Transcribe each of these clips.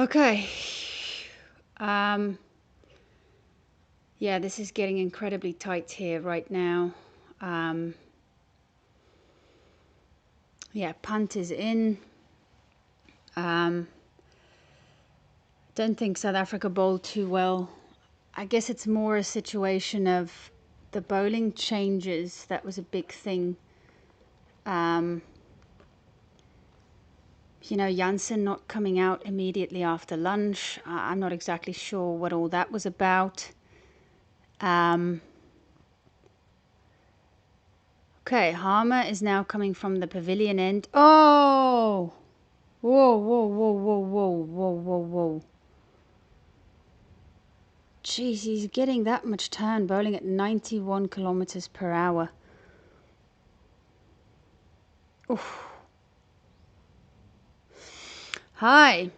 Okay. Yeah, this is getting incredibly tight here right now. Yeah, Pant is in. Don't think South Africa bowled too well. I guess it's more a situation of the bowling changes. That was a big thing. Jansen not coming out immediately after lunch. I'm not exactly sure what all that was about. Okay, Harmer is now coming from the pavilion end. Oh! Whoa, whoa, whoa, whoa, whoa, whoa, whoa, whoa. Jeez, he's getting that much turn, bowling at 91 kilometers per hour. Oof. Hi,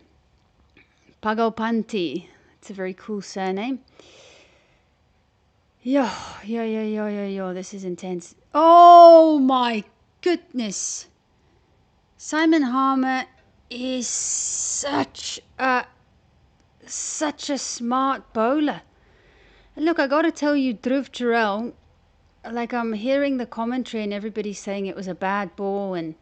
Pagopanti. It's a very cool surname. Yo, this is intense. Oh my goodness. Simon Harmer is such a smart bowler. And look, I got to tell you, Dhruv Jurel, like I'm hearing the commentary and everybody's saying it was a bad ball and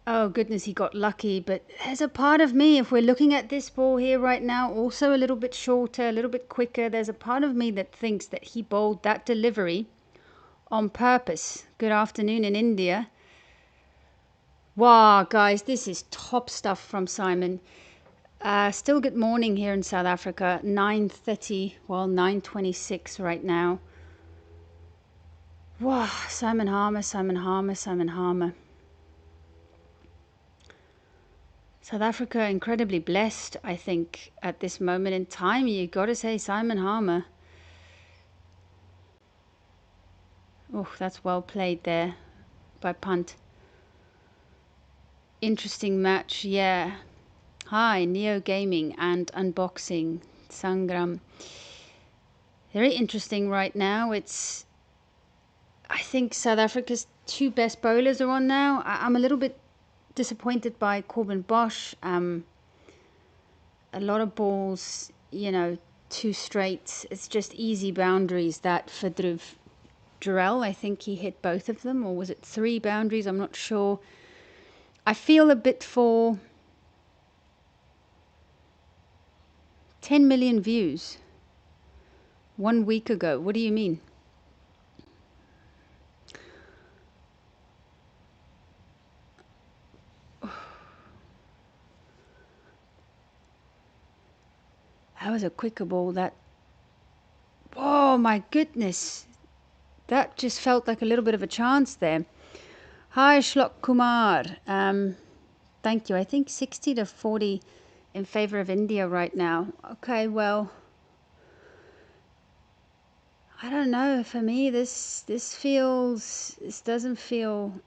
oh goodness, he got lucky. But there's a part of me, if we're looking at this ball here right now, also a little bit shorter, a little bit quicker, there's a part of me that thinks that he bowled that delivery on purpose. Good afternoon in India. Wow, guys, this is top stuff from Simon. Still good morning here in South Africa. 9:30, well, 9:26 right now. Wow, Simon Harmer. South Africa incredibly blessed, I think, at this moment in time. You got to say Simon Harmer. Oh, that's well played there by Pant. Interesting match, yeah. Hi, Neo Gaming and Unboxing, Sangram. Very interesting right now. I think South Africa's two best bowlers are on now. I'm a little bit disappointed by Corbin Bosch. A lot of balls, too straight. It's just easy boundaries that for Dhruv Jurel. I think he hit both of them, or was it 3 boundaries? I'm not sure. I feel a bit for 10 million views 1 week ago. What do you mean? That was a quicker ball. Oh my goodness. That just felt like a little bit of a chance there. Hi, Shlok Kumar. Thank you. I think 60-40 in favor of India right now. Okay, well, I don't know. For me, this doesn't feel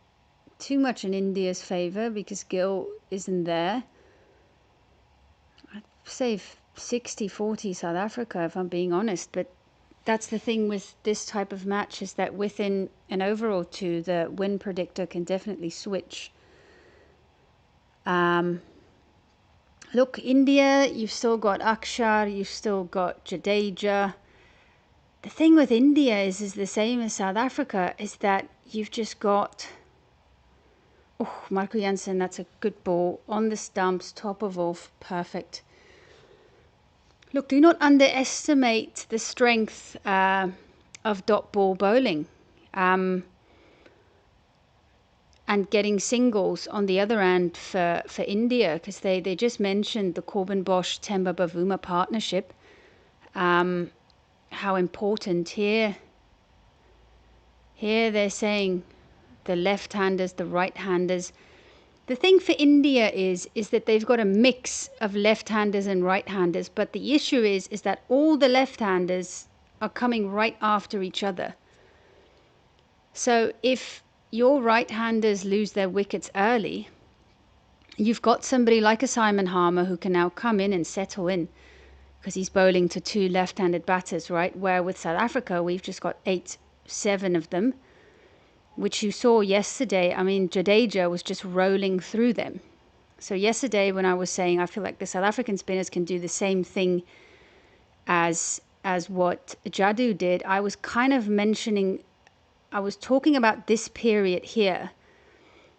too much in India's favor because Gill isn't there. I'd say 60-40 South Africa, if I'm being honest. But that's the thing with this type of match, is that within an over or two, the win predictor can definitely switch. Look, India, you've still got Akshar, you've still got Jadeja. The thing with India is the same as South Africa, is that you've just got... Oh, Marco Jansen, that's a good ball. On the stumps, top of off, perfect. Look, do not underestimate the strength of dot ball bowling. And getting singles on the other end for India, because they just mentioned the Corbin Bosch Temba Bavuma partnership. How important here they're saying the left-handers, the right-handers. The thing for India is that they've got a mix of left-handers and right-handers, but the issue is that all the left-handers are coming right after each other. So if your right-handers lose their wickets early, you've got somebody like a Simon Harmer who can now come in and settle in, because he's bowling to 2 left-handed batters, right? Where with South Africa, we've just got 7 of them, which you saw yesterday. I mean, Jadeja was just rolling through them. So yesterday when I was saying I feel like the South African spinners can do the same thing as what Jadu did, I was kind of mentioning, I was talking about this period here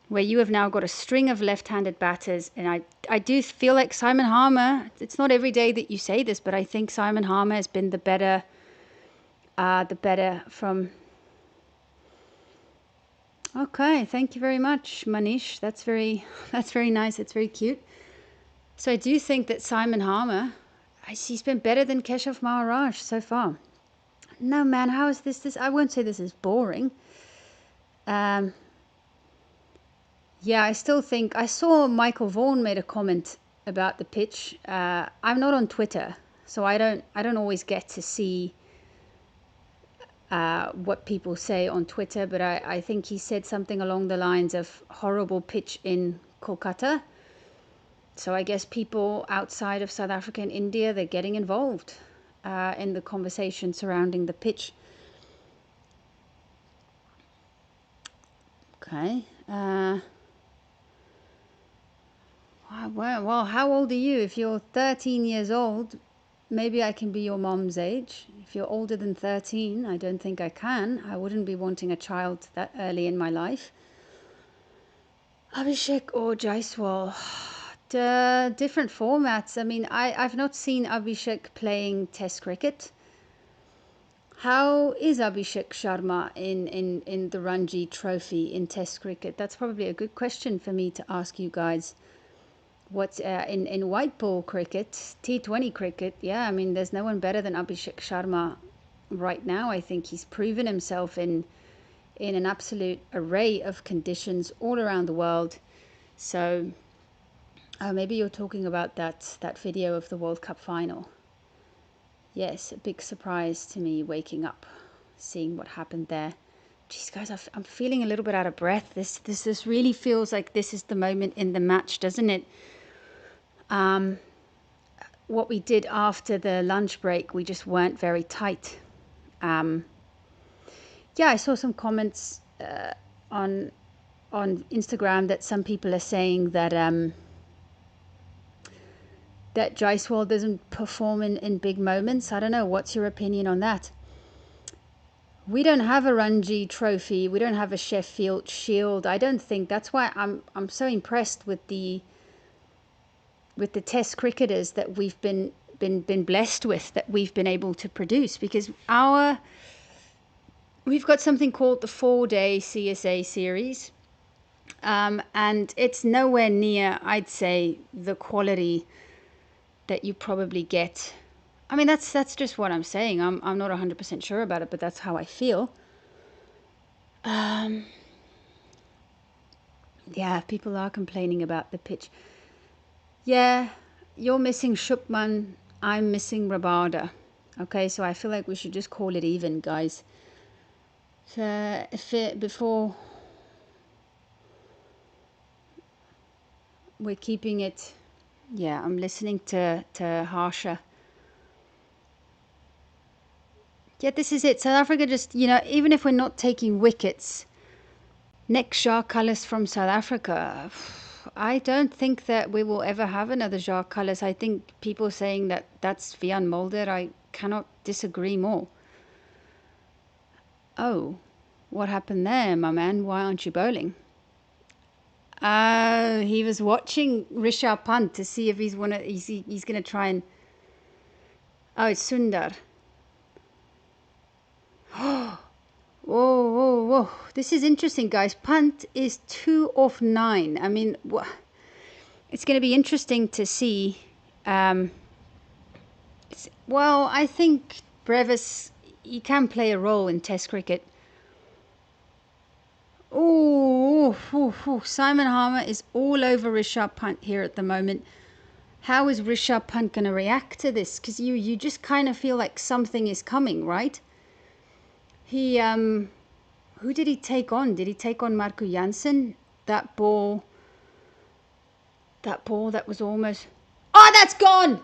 where you have now got a string of left-handed batters, and I do feel like Simon Harmer, it's not every day that you say this, but I think Simon Harmer has been the better from... Okay, thank you very much, Manish. That's very nice. It's very cute. So I do think that Simon Harmer, he's been better than Keshav Maharaj so far. No, man, how is this? I won't say this is boring. Yeah, I still think... I saw Michael Vaughan made a comment about the pitch. I'm not on Twitter, so I don't always get to see what people say on Twitter, but I think he said something along the lines of horrible pitch in Kolkata. So I guess people outside of South Africa and India, they're getting involved in the conversation surrounding the pitch. Okay. Well, how old are you? If you're 13 years old, maybe I can be your mom's age. If you're older than 13, I don't think I can. I wouldn't be wanting a child that early in my life. Abhishek or Jaiswal? Different formats. I mean, I've not seen Abhishek playing Test cricket. How is Abhishek Sharma in the Ranji Trophy in Test cricket? That's probably a good question for me to ask you guys. What's in white ball cricket, T20 cricket? Yeah, I mean, there's no one better than Abhishek Sharma right now. I think he's proven himself in an absolute array of conditions all around the world. So maybe you're talking about that video of the World Cup final. Yes, a big surprise to me waking up, seeing what happened there. Geez, guys, I'm feeling a little bit out of breath. This really feels like this is the moment in the match, doesn't it? What we did after the lunch break, we just weren't very tight. Yeah, I saw some comments on Instagram that some people are saying that that Jaiswal doesn't perform in big moments. I don't know. What's your opinion on that? We don't have a Ranji Trophy. We don't have a Sheffield Shield. I don't think that's why I'm so impressed with the Test cricketers that we've been blessed with, that we've been able to produce, because we've got something called the 4-day CSA series, and it's nowhere near, I'd say, the quality that you probably get. I mean, that's just what I'm saying. I'm not 100% sure about it, but that's how I feel. Yeah, people are complaining about the pitch. Yeah, you're missing Shupman, I'm missing Rabada. Okay, so I feel like we should just call it even, guys. Before we're keeping it... Yeah, I'm listening to Harsha. Yeah, this is it. South Africa just, even if we're not taking wickets, next Jacques Kallis from South Africa, I don't think that we will ever have another Jacques Kallis. I think people saying that that's Vian Mulder, I cannot disagree more. Oh, what happened there, my man? Why aren't you bowling? He was watching Rishabh Pant to see if he's going to try and... Oh, it's Sundar. Whoa, whoa, whoa. This is interesting, guys. Pant is 2 off 9. I mean, it's going to be interesting to see. Well, I think Brevis, he can play a role in Test cricket. Oh, Simon Harmer is all over Rishabh Pant here at the moment. How is Rishabh Pant going to react to this? Because you just kind of feel like something is coming, right? He, who did he take on? Did he take on Marco Jansen? That ball that was almost... Oh, that's gone!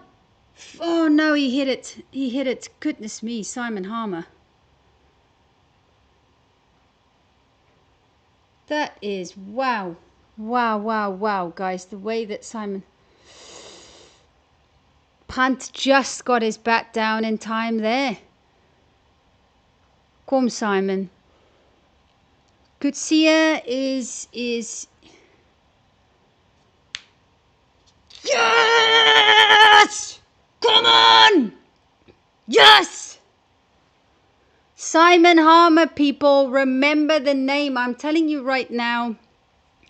Oh, no, he hit it. He hit it. Goodness me, Simon Harmer. That is... Wow. Wow, wow, wow, guys. The way that Simon Pant just got his bat down in time there. Come, Simon. Kutsia is yes! Come on! Yes! Simon Harmer, people, remember the name. I'm telling you right now.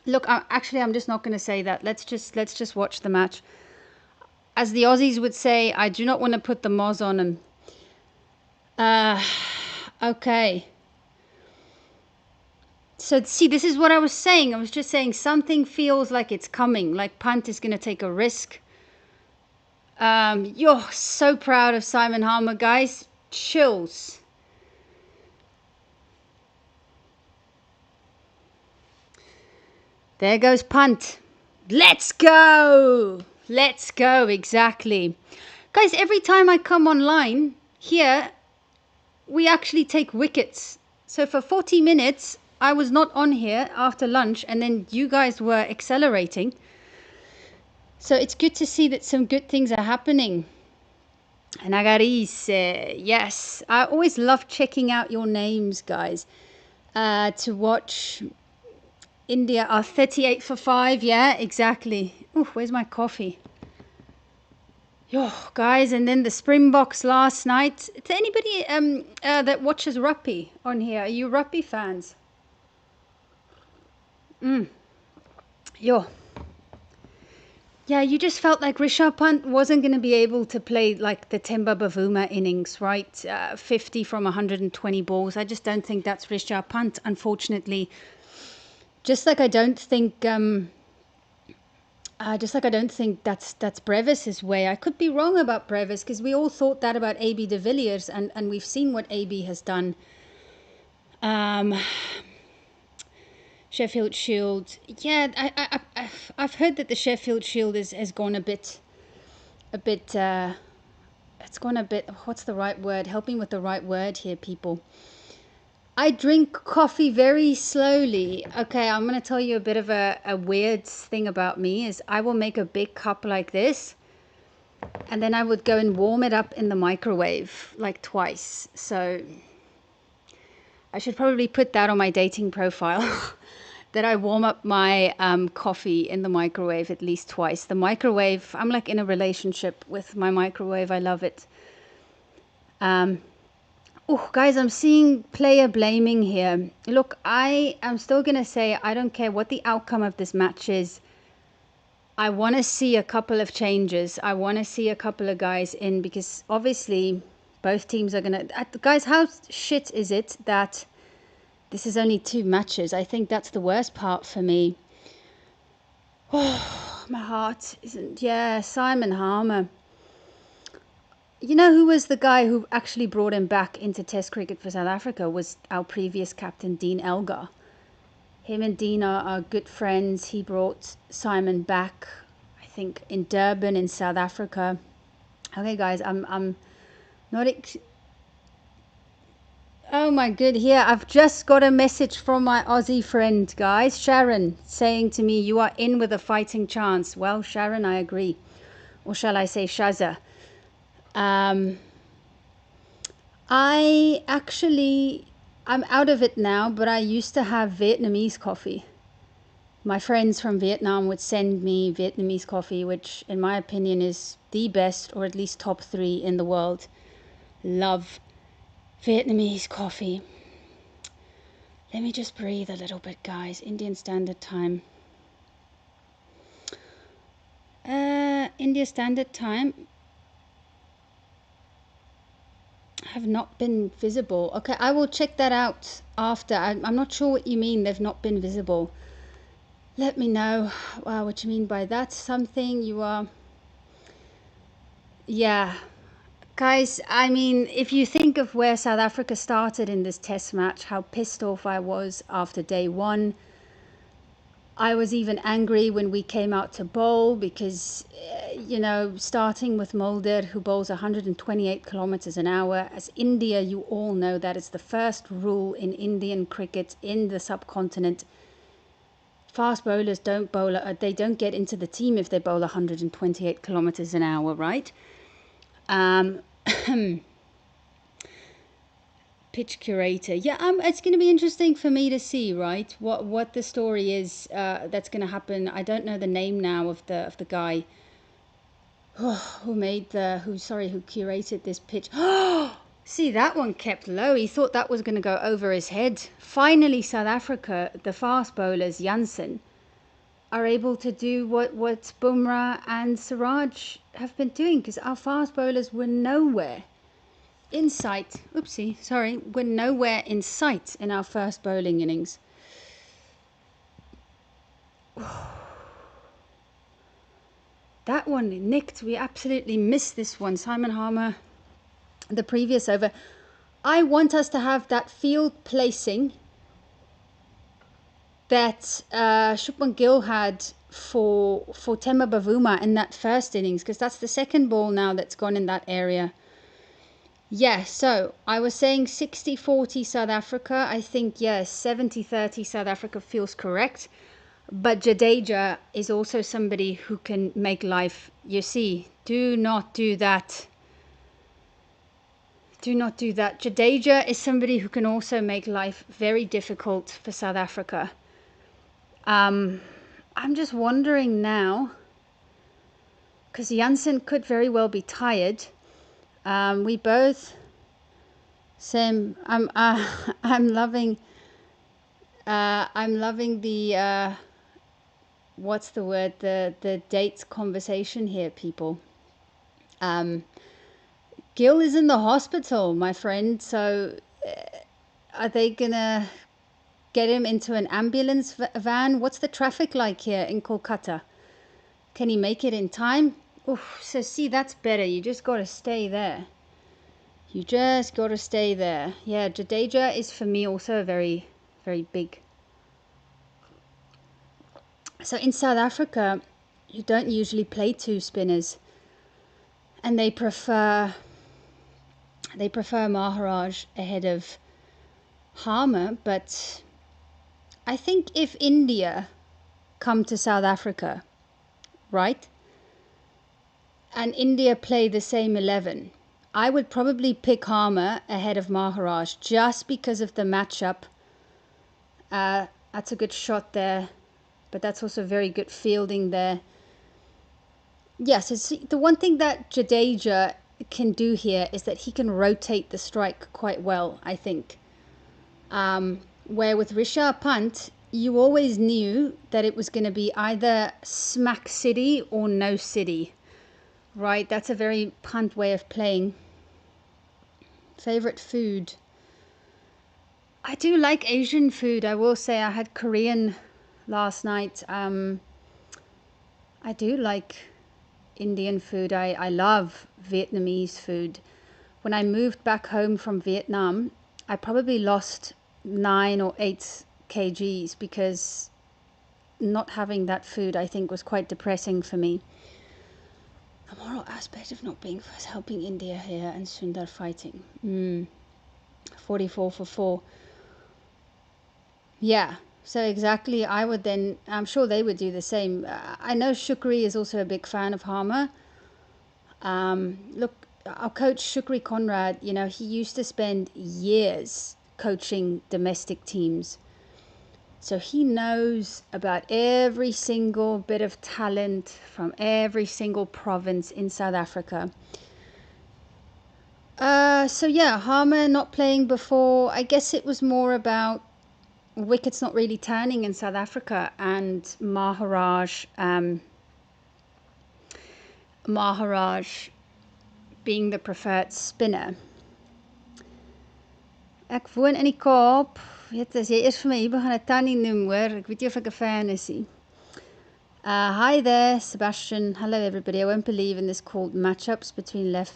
Look, I'm just not going to say that. Let's just watch the match. As the Aussies would say, I do not want to put the moz on him. Okay. So, see, this is what I was saying. I was just saying something feels like it's coming, like Pant is going to take a risk. You're so proud of Simon Harmer, guys. Chills. There goes Pant. Let's go. Let's go. Exactly. Guys, every time I come online here, we actually take wickets. So for 40 minutes, I was not on here after lunch, and then you guys were accelerating. So it's good to see that some good things are happening. Nagaris, yes. I always love checking out your names, guys. To watch India are 38 for 5. Yeah, exactly. Ooh, where's my coffee? Yo, guys, and then the Springboks last night. To anybody that watches rugby on here, are you rugby fans? Yo. Yeah, you just felt like Rishabh Pant wasn't going to be able to play like the Temba Bavuma innings, right? 50 from 120 balls. I just don't think that's Rishabh Pant, unfortunately. Just like I don't think that's Brevis's way. I could be wrong about Brevis because we all thought that about AB de Villiers, and we've seen what AB has done. Sheffield Shield, yeah, I've heard that the Sheffield Shield has gone a bit. It's gone a bit. What's the right word? Help me with the right word here, people. I drink coffee very slowly. Okay, I'm going to tell you a bit of a weird thing about me is I will make a big cup like this and then I would go and warm it up in the microwave like twice. So I should probably put that on my dating profile that I warm up my coffee in the microwave at least twice. The microwave, I'm like in a relationship with my microwave. I love it. Oh, guys, I'm seeing player blaming here. Look, I am still going to say I don't care what the outcome of this match is. I want to see a couple of changes. I want to see a couple of guys in because obviously both teams are going to... Guys, how shit is it that this is only 2 matches? I think that's the worst part for me. Oh, my heart isn't... Yeah, Simon Harmer. You know who was the guy who actually brought him back into Test cricket for South Africa was our previous captain, Dean Elgar. Him and Dean are good friends. He brought Simon back, I think, in Durban in South Africa. Okay, guys, I'm not... Oh my good, here, I've just got a message from my Aussie friend, guys. Sharon, saying to me, you are in with a fighting chance. Well, Sharon, I agree. Or shall I say Shaza? I'm out of it now, but I used to have Vietnamese coffee. My friends from Vietnam would send me Vietnamese coffee, which in my opinion is the best, or at least top 3 in the world. Love Vietnamese coffee. Let me just breathe a little bit, guys. Indian Standard Time. India Standard Time have not been visible. Okay, I will check that out after. I'm not sure what you mean they've not been visible. Let me know what you mean by that. Something you are... Yeah. Guys, I mean, if you think of where South Africa started in this test match, how pissed off I was after day 1. I was even angry when we came out to bowl because, starting with Mulder, who bowls 128 kilometers an hour. As India, you all know that is the first rule in Indian cricket in the subcontinent. fast bowlers don't bowl, they don't get into the team if they bowl 128 kilometers an hour, right? Pitch curator. Yeah, it's going to be interesting for me to see, right? What the story is that's going to happen. I don't know the name now of the guy who curated this pitch. See, that one kept low. He thought that was going to go over his head. Finally, South Africa, the fast bowlers, Jansen, are able to do what Bumrah and Siraj have been doing, because our fast bowlers were nowhere in sight. We're nowhere in sight in our first bowling innings. That one nicked. We absolutely missed this one. Simon Harmer, the previous over. I want us to have that field placing that Shubman Gill had for Tema Bavuma in that first innings, because that's the second ball now that's gone in that area. Yeah, so I was saying 60-40 South Africa. I think, yes, 70-30 South Africa feels correct. But Jadeja is also somebody who can make life, you see, do not do that. Do not do that. Jadeja is somebody who can also make life very difficult for South Africa. I'm just wondering now, because Jansen could very well be tired. We both, Sam, I'm loving the what's the word, the dates conversation here, people. Gil is in the hospital, my friend, so are they gonna get him into an ambulance van? What's the traffic like here in Kolkata? Can he make it in time? Oof, so see, that's better. You just got to stay there. You just got to stay there. Yeah, Jadeja is for me also very, very big. So in South Africa, you don't usually play two spinners, and they prefer Maharaj ahead of Harmer. But I think if India come to South Africa, right, and India play the same 11, I would probably pick Harmer ahead of Maharaj just because of the matchup. That's a good shot there, but that's also very good fielding there. Yes, the one thing that Jadeja can do here is that he can rotate the strike quite well, I think. Where with Rishabh Pant, you always knew that it was going to be either smack city or no city. Right, that's a very Pant way of playing. Favorite food? I do like Asian food. I will say I had Korean last night. I do like Indian food. I love Vietnamese food. When I moved back home from Vietnam, I probably lost 9 or 8 kgs because not having that food, I think, was quite depressing for me. A moral aspect of not being first, helping India here and Sundar fighting. 44 for 4. Yeah, so exactly. I would then, I'm sure they would do the same. I know Shukri is also a big fan of Harmer. Look, our coach Shukri Conrad, you know, he used to spend years coaching domestic teams. So he knows about every single bit of talent from every single province in South Africa. So yeah, Harmer not playing before. I guess it was more about wickets not really turning in South Africa, and Maharaj being the preferred spinner. Ek woon in die Kaap. Weet as jy eers vir my hier begin 'n tannie noem, hoor, ek weet nie of ek 'n fan is nie. Hi there, Sebastian. Hello everybody. I won't believe in this called matchups between left.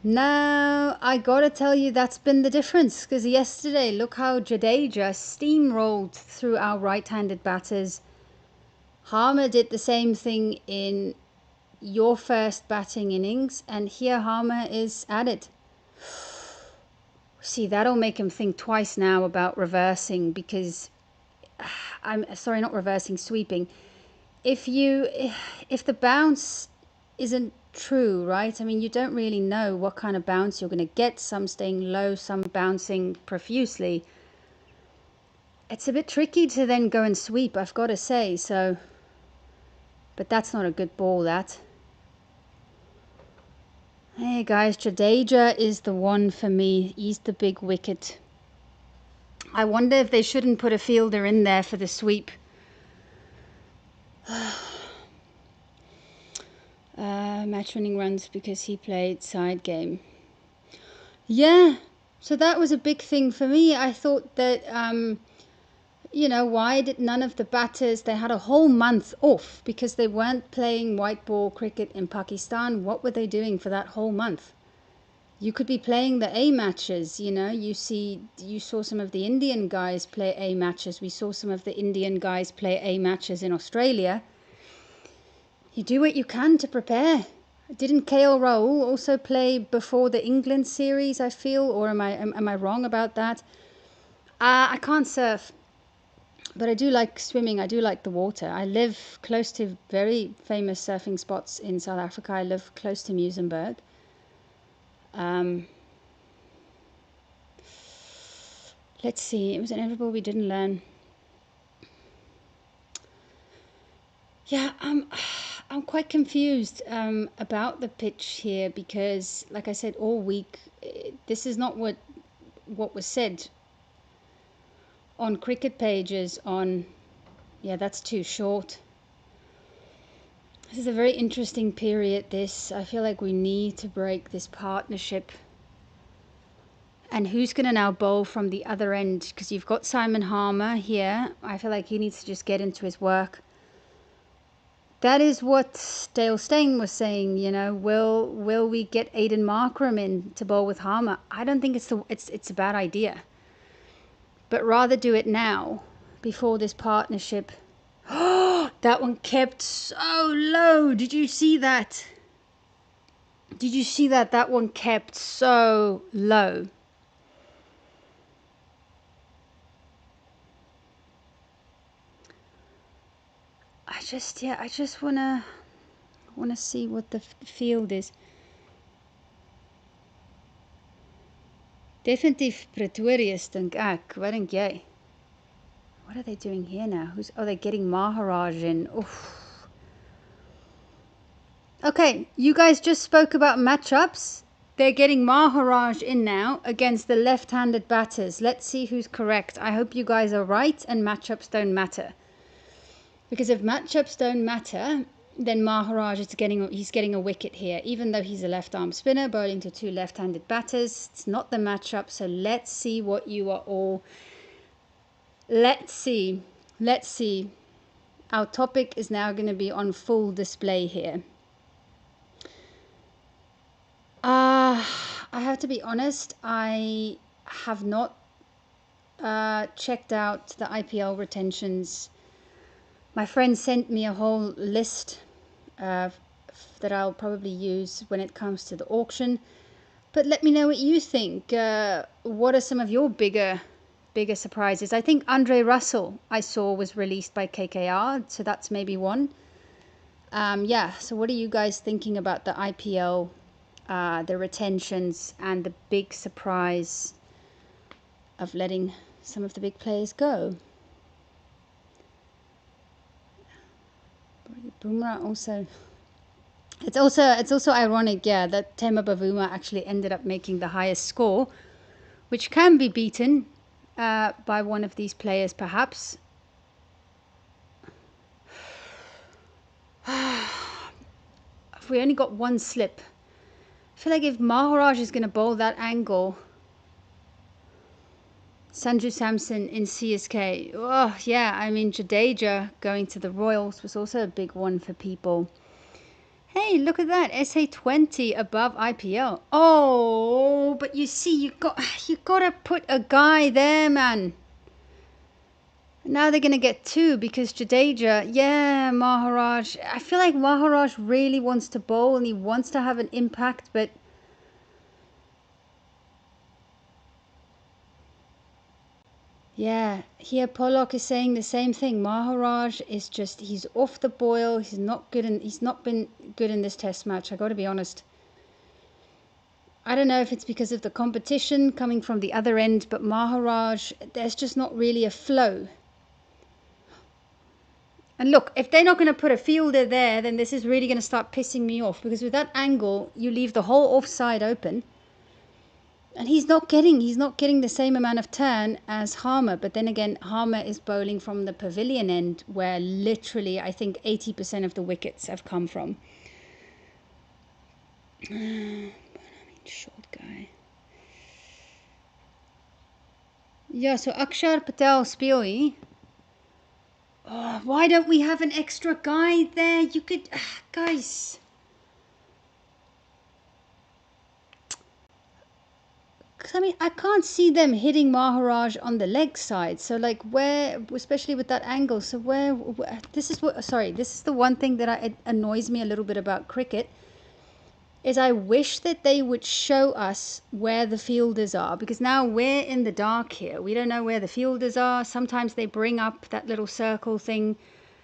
Now, I gotta tell you, that's been the difference, because yesterday, look how Jadeja steamrolled through our right-handed batters. Harmer did the same thing in your first batting innings, and here Harmer is at it. See, that'll make him think twice now about reversing, because I'm sorry, not reversing, sweeping. If the bounce isn't true, right? I mean, you don't really know what kind of bounce you're going to get. Some staying low, some bouncing profusely. It's a bit tricky to then go and sweep, I've got to say. So, but that's not a good ball, that. Hey guys, Jadeja is the one for me. He's the big wicket. I wonder if they shouldn't put a fielder in there for the sweep. Match winning runs because he played side game. Yeah, so that was a big thing for me. I thought that, you know, why did none of the batters, they had a whole month off because they weren't playing white ball cricket in Pakistan. What were they doing for that whole month? You could be playing the A matches, you know. You saw some of the Indian guys play A matches. We saw some of the Indian guys play A matches in Australia. You do what you can to prepare. Didn't KL Rahul also play before the England series, I feel, or am I wrong about that? I can't surf, but I do like swimming. I do like the water. I live close to very famous surfing spots in South Africa. I live close to Muizenberg. Let's see. It was inevitable we didn't learn. Yeah, I'm quite confused about the pitch here because, like I said, all week, this is not what was said on cricket pages on, yeah, that's too short. This is a very interesting period, this. I feel like we need to break this partnership. And who's going to now bowl from the other end? Because you've got Simon Harmer here. I feel like he needs to just get into his work. That is what Dale Steyn was saying, you know, will we get Aiden Markram in to bowl with Harmer? I don't think it's a bad idea. But rather do it now, before this partnership. Oh, that one kept so low. Did you see that? Did you see that? That one kept so low. I just wanna see what the field is. Definitief Pretorius, dink ek. Wat dink jy? What are they doing here now? They're getting Maharaj in. Oof. Okay, you guys just spoke about matchups. They're getting Maharaj in now against the left-handed batters. Let's see who's correct. I hope you guys are right and matchups don't matter. Because if matchups don't matter, then Maharaj is getting a wicket here, even though he's a left-arm spinner bowling to two left-handed batters. It's not the matchup, so let's see what you are all. Let's see. Our topic is now going to be on full display here. I have to be honest, I have not checked out the IPL retentions. My friend sent me a whole list that I'll probably use when it comes to the auction. But let me know what you think. What are some of your bigger surprises? I think Andre Russell I saw was released by KKR, so that's maybe one. Yeah, so what are you guys thinking about the IPL, the retentions, and the big surprise of letting some of the big players go? Bumrah also. It's also ironic, yeah, that Tema Bavuma actually ended up making the highest score, which can be beaten by one of these players, perhaps. If we only got one slip, I feel like if Maharaj is going to bowl that angle, Sanju Samson in CSK. Oh, yeah, I mean, Jadeja going to the Royals was also a big one for people. Hey, look at that, SA20 above IPL. Oh, but you see, you got to put a guy there, man. Now they're going to get two because Jadeja, yeah, Maharaj. I feel like Maharaj really wants to bowl and he wants to have an impact, but Yeah, here Pollock is saying the same thing. Maharaj is just, he's off the boil. He's not good, and he's not been good in this test match. I got to be honest. I don't know if it's because of the competition coming from the other end, but Maharaj, there's just not really a flow. And look, if they're not going to put a fielder there, then this is really going to start pissing me off, because with that angle, you leave the whole offside open. And he's not getting the same amount of turn as Harmer. But then again, Harmer is bowling from the pavilion end, where literally I think 80% of the wickets have come from. Short guy. Yeah, so Akshar Patel speel hy. Oh, why don't we have an extra guy there? You could, guys. Because I mean, I can't see them hitting Maharaj on the leg side. So like, where, especially with that angle. So where this is what, sorry, this is the one thing that it annoys me a little bit about cricket. Is I wish that they would show us where the fielders are, because now we're in the dark here. We don't know where the fielders are. Sometimes they bring up that little circle thing,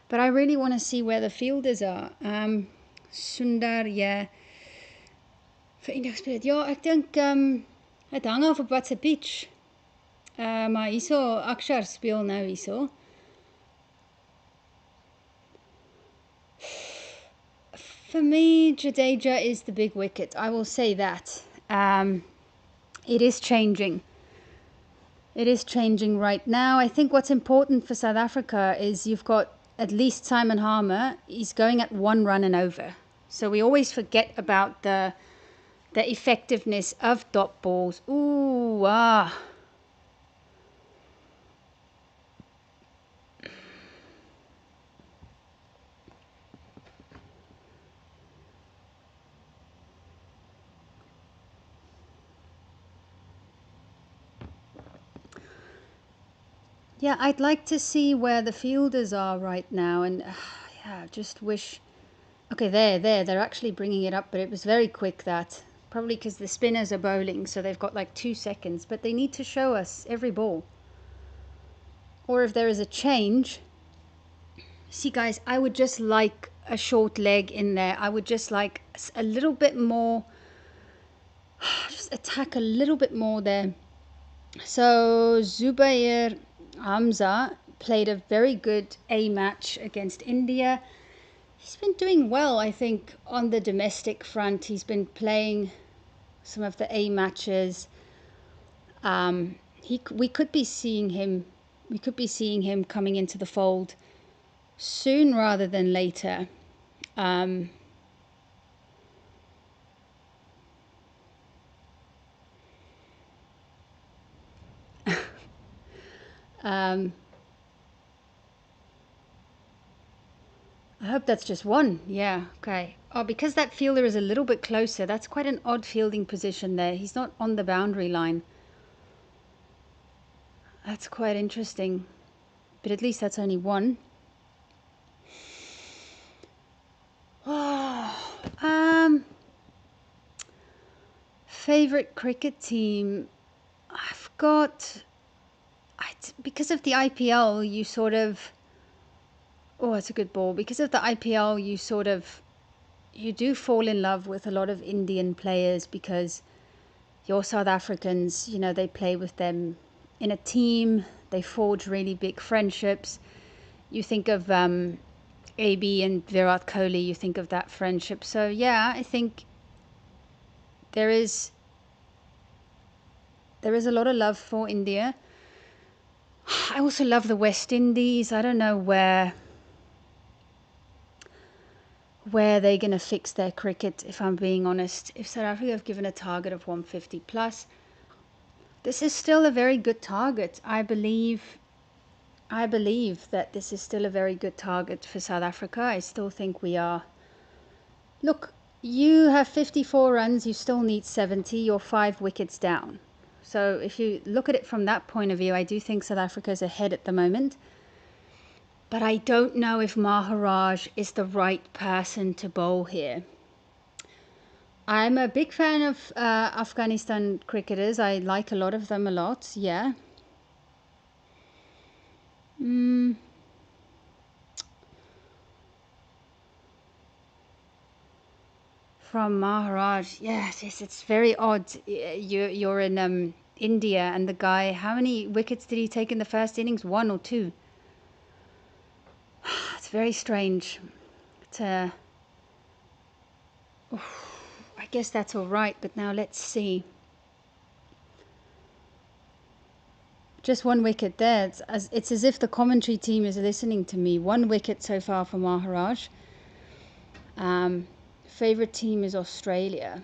but I really want to see where the fielders are. Sundar, yeah. Verenigd speel. Ja, ek dink het hang af op wat se pitch. Maar hierso Akshar speel nou hierso. For me, Jadeja is the big wicket. I will say that. It is changing. It is changing right now. I think what's important for South Africa is you've got at least Simon Harmer. He's going at 1 run and over. So we always forget about the effectiveness of dot balls. Ooh, ah. Yeah, I'd like to see where the fielders are right now, and yeah, just wish. Okay, they're actually bringing it up, but it was very quick, that. Probably because the spinners are bowling, so they've got like 2 seconds, but they need to show us every ball. Or if there is a change. See guys, I would just like a short leg in there. I would just like a little bit more, just attack a little bit more there. So Zubair Hamza played a very good A match against India. He's been doing well, I think, on the domestic front. He's been playing some of the A matches. We could be seeing him. We could be seeing him coming into the fold soon rather than later. I hope that's just one. Yeah, okay. Oh, because that fielder is a little bit closer, that's quite an odd fielding position there. He's not on the boundary line. That's quite interesting. But at least that's only one. Oh, favorite cricket team. I've got, because of the IPL, you sort of, oh, it's a good ball. Because of the IPL, you do fall in love with a lot of Indian players, because your South Africans, they play with them in a team. They forge really big friendships. You think of AB and Virat Kohli, you think of that friendship. So yeah, I think there is a lot of love for India. I also love the West Indies. I don't know where they're going to fix their cricket, if I'm being honest. If South Africa have given a target of 150 plus, this is still a very good target. I believe that this is still a very good target for South Africa. I still think we are. Look, you have 54 runs, you still need 70, you're 5 wickets down. So if you look at it from that point of view, I do think South Africa is ahead at the moment. But I don't know if Maharaj is the right person to bowl here. I'm a big fan of Afghanistan cricketers. I like a lot of them a lot, yeah. Mm, from Maharaj. Yes, yes, it's very odd. You're in India, and the guy, how many wickets did he take in the first innings? One or two? It's very strange. It's, I guess that's all right, but now let's see. Just one wicket there. It's as if the commentary team is listening to me. One wicket so far for Maharaj. Favorite team is Australia.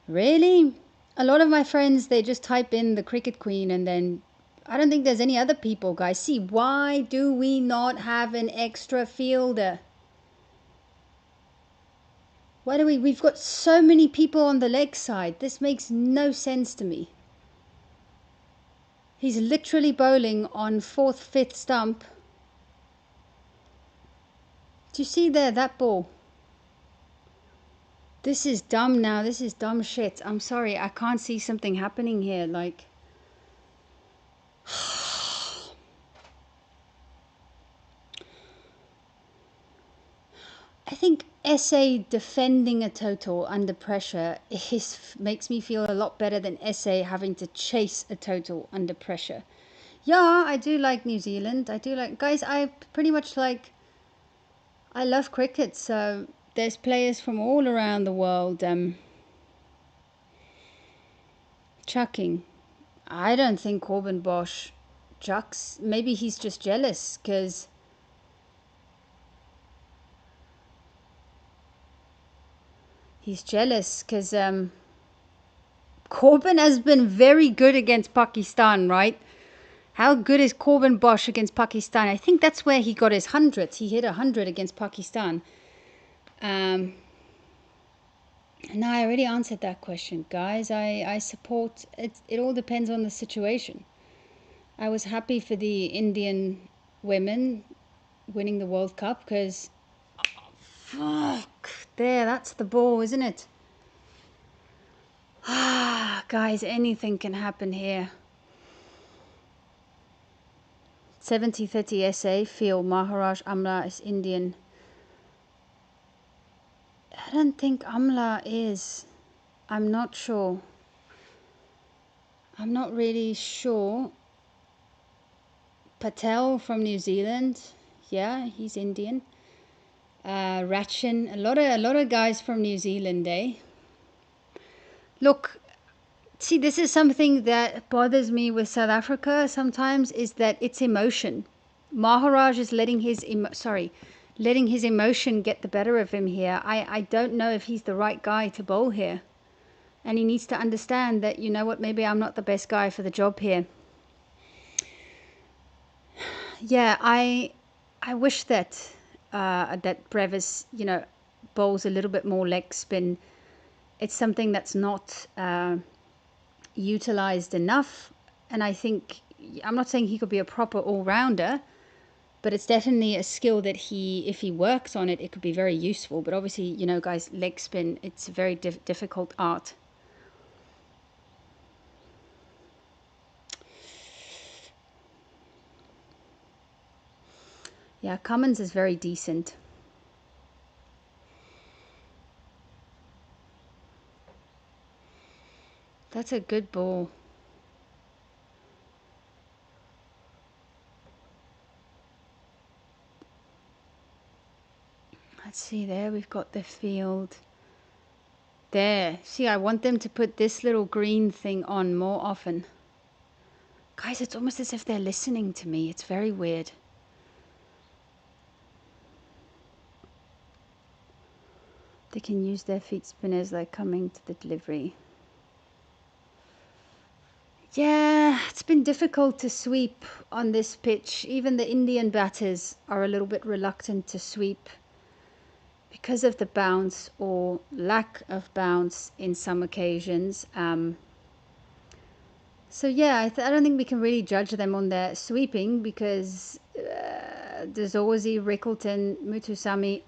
Really? A lot of my friends, they just type in the cricket queen, and then I don't think there's any other people, guys. See, why do we not have an extra fielder? Why do we've got so many people on the leg side. This makes no sense to me. He's literally bowling on 4th, 5th stump. Do you see there, that ball? This is dumb now. This is dumb shit. I'm sorry. I can't see something happening here. Like, I think SA defending a total under pressure makes me feel a lot better than SA having to chase a total under pressure. Yeah, I do like New Zealand. I do like, guys, I pretty much like, I love cricket. So there's players from all around the world chucking. I don't think Corbin Bosch chucks. Maybe he's just jealous because Corbin has been very good against Pakistan, right? How good is Corbin Bosch against Pakistan? I think that's where he got his hundreds. He hit 100 against Pakistan. No, I already answered that question, guys. I support it. It all depends on the situation. I was happy for the Indian women winning the World Cup because, fuck, there, that's the ball, isn't it? Ah, guys, anything can happen here. 70-30 SA, feel Maharaj Amla is Indian. I don't think Amla is. I'm not sure. I'm not really sure. Patel from New Zealand. Yeah, he's Indian. Ratchin, a lot of guys from New Zealand, eh? Look, see, this is something that bothers me with South Africa sometimes, is that it's emotion. Maharaj is letting his emotion get the better of him here. I don't know if he's the right guy to bowl here. And he needs to understand that, you know what, maybe I'm not the best guy for the job here. Yeah, I wish that that Brevis, you know, bowls a little bit more leg spin. It's something that's not utilized enough. And I think, I'm not saying he could be a proper all-rounder, but it's definitely a skill that if he works on it, it could be very useful. But obviously, you know, guys, leg spin, it's a very difficult art. Yeah, Cummins is very decent. That's a good ball. Let's see there, we've got the field. There. See, I want them to put this little green thing on more often. Guys, it's almost as if they're listening to me. It's very weird. They can use their feet spinners like coming to the delivery. Yeah, it's been difficult to sweep on this pitch. Even the Indian batters are a little bit reluctant to sweep because of the bounce or lack of bounce in some occasions. So yeah, I don't think we can really judge them on their sweeping because there's always Rickleton, Mutusami.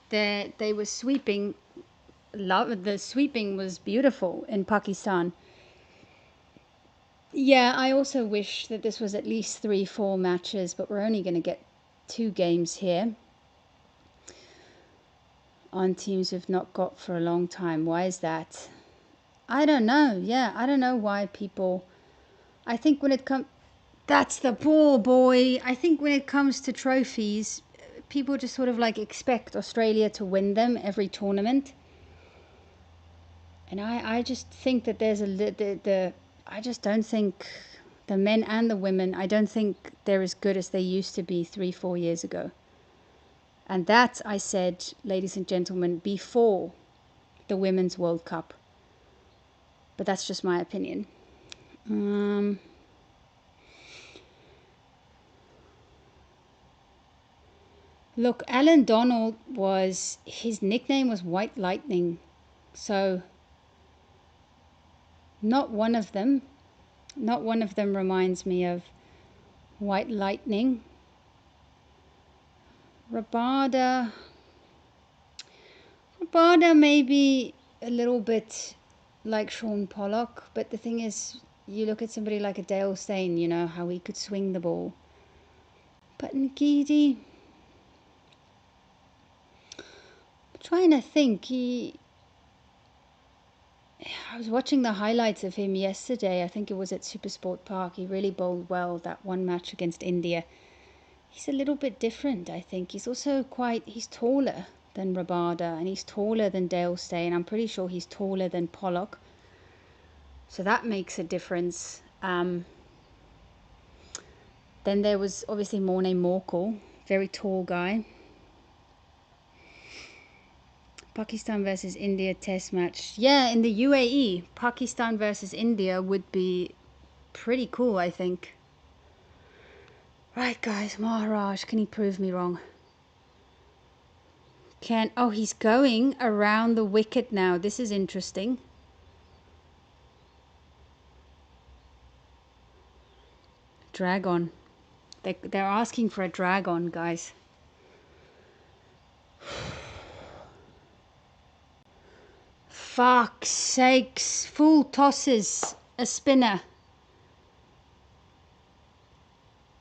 They were sweeping. The sweeping was beautiful in Pakistan. Yeah, I also wish that this was at least 3, 4 matches, but we're only going to get 2 games here on teams we've not got for a long time. Why is that? I don't know. Yeah, I don't know why people. I think when it comes. That's the ball, boy. I think when it comes to trophies, people just sort of like expect Australia to win them every tournament. And I just think that there's I just don't think the men and the women, I don't think they're as good as they used to be 3, 4 years ago. And that, I said, ladies and gentlemen, before the Women's World Cup. But that's just my opinion. Look, Alan Donald his nickname was White Lightning. So, not one of them reminds me of White Lightning. Rabada may be a little bit like Sean Pollock, but the thing is, you look at somebody like a Dale Steyn, you know, how he could swing the ball. But Ngidi, I'm trying to think, I was watching the highlights of him yesterday. I think it was at Supersport Park. He really bowled well that one match against India. He's a little bit different, I think. He's also he's taller than Rabada, and he's taller than Dale Steyn. I'm pretty sure he's taller than Pollock. So that makes a difference. Then there was obviously Morne Morkel, very tall guy. Pakistan versus India test match. Yeah, in the UAE, Pakistan versus India would be pretty cool, I think. Right, guys, Maharaj, can he prove me wrong? Oh, he's going around the wicket now. This is interesting. Drag on. They're asking for a drag on, guys. Fuck's sakes. Full tosses. A spinner.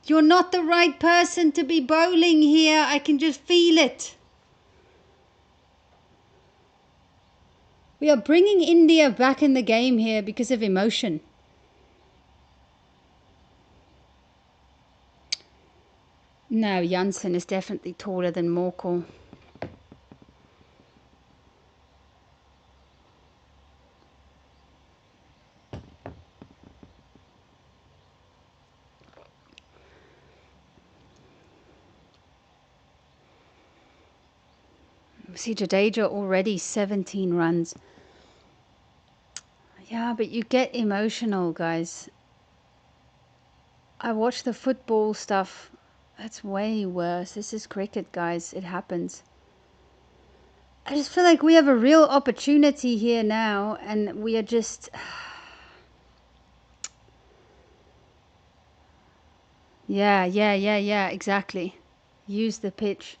You're not the right person to be bowling here. I can just feel it. We are bringing India back in the game here because of emotion. No, Janssen is definitely taller than Morkel. See, Jadeja already 17 runs. Yeah, but you get emotional, guys. I watch the football stuff. That's way worse. This is cricket, guys. It happens. I just feel like we have a real opportunity here now, and we are just... Yeah, exactly. Use the pitch.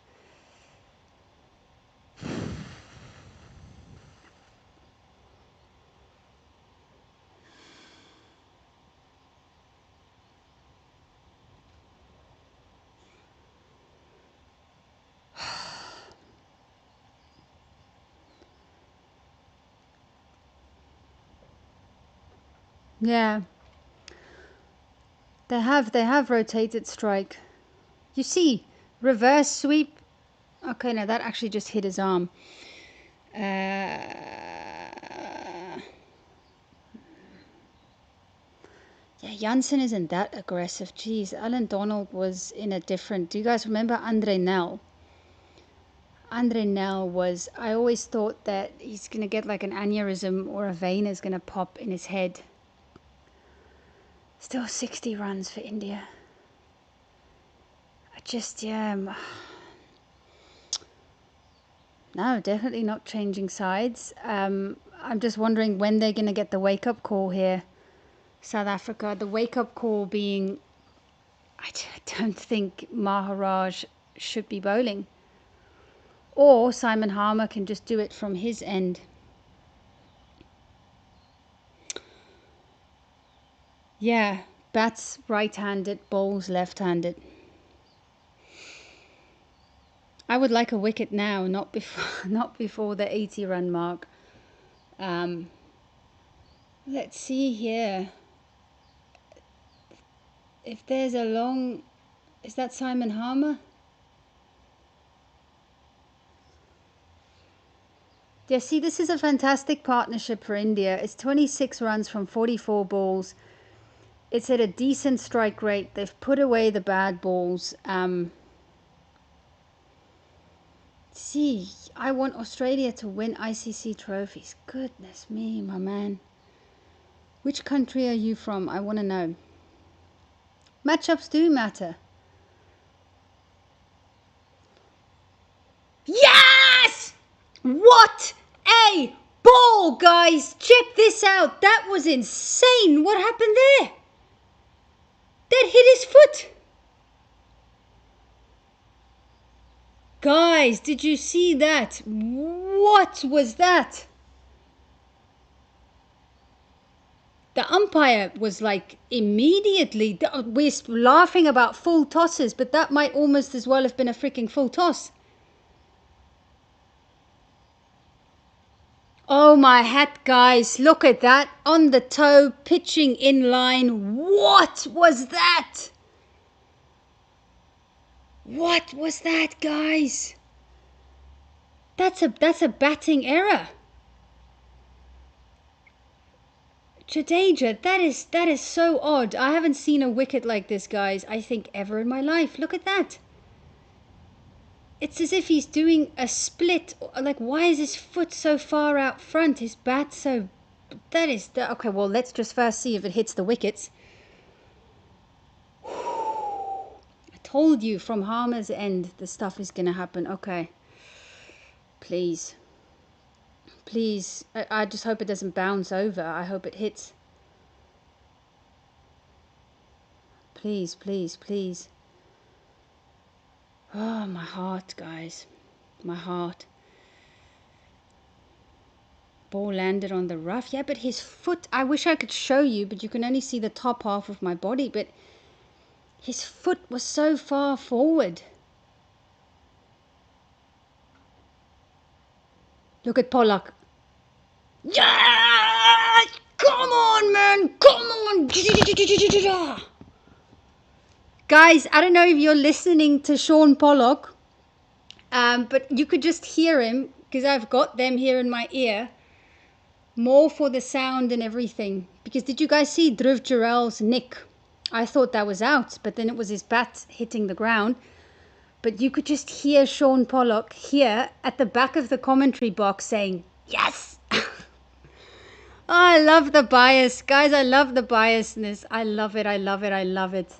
Yeah. They have rotated strike. You see, reverse sweep. Okay, no, that actually just hit his arm. Yeah, Janssen isn't that aggressive. Jeez, Alan Donald was in a different... Do you guys remember Andre Nel? Andre Nel was... I always thought that he's going to get like an aneurysm or a vein is going to pop in his head. Still 60 runs for India. No, definitely not changing sides. I'm just wondering when they're going to get the wake-up call here. South Africa, the wake-up call being... I don't think Maharaj should be bowling. Or Simon Harmer can just do it from his end. Yeah, bats right-handed, bowls left-handed. I would like a wicket now, not before, not before the 80-run mark. Um, let's see here. If there's a long, is that Simon Harmer? Yeah, see, this is a fantastic partnership for India. It's 26 runs from 44 balls. It's at a decent strike rate. They've put away the bad balls. See, I want Australia to win ICC trophies. Goodness me, my man. Which country are you from? I want to know. Matchups do matter. Yes! What a ball, guys! Check this out. That was insane. What happened there? That hit his foot. Guys, did you see that? What was that? The umpire was like immediately, we're laughing about full tosses, but that might almost as well have been a freaking full toss. Oh my hat, guys, look at that, on the toe, pitching in line. What was that? What was that, guys? That's a batting error. Jadeja, that is so odd. I haven't seen a wicket like this, guys, I think ever in my life. Look at that. It's as if he's doing a split. Like, why is his foot so far out front? His bat so... That is... Okay, well, let's just first see if it hits the wickets. I told you from Harmer's end the stuff is going to happen. Okay. Please. Please. I just hope it doesn't bounce over. I hope it hits. Please, please, please. Oh, my heart, guys. My heart. Ball landed on the rough. Yeah, but his foot, I wish I could show you, but you can only see the top half of my body. But his foot was so far forward. Look at Pollock. Yeah! Come on, man! Come on! Guys, I don't know if you're listening to Sean Pollock, but you could just hear him, because I've got them here in my ear. More for the sound and everything. Because did you guys see Dhruv Jurel's nick? I thought that was out, but then it was his bat hitting the ground. But you could just hear Sean Pollock here at the back of the commentary box saying, yes! Oh, I love the bias. Guys, I love the biasness. I love it, I love it, I love it.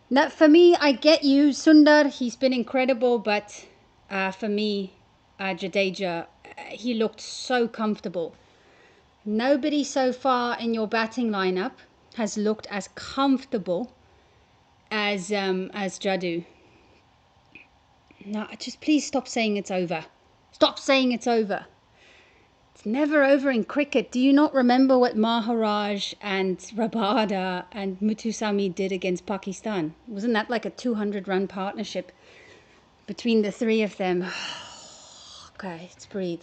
Now, for me, I get you, Sundar. He's been incredible, but for me, Jadeja, he looked so comfortable. Nobody so far in your batting lineup has looked as comfortable as Jadu. No, just please stop saying it's over. Stop saying it's over. It's never over in cricket. Do you not remember what Maharaj and Rabada and Muthusamy did against Pakistan? Wasn't that like a 200-run partnership between the three of them? Okay, let's breathe.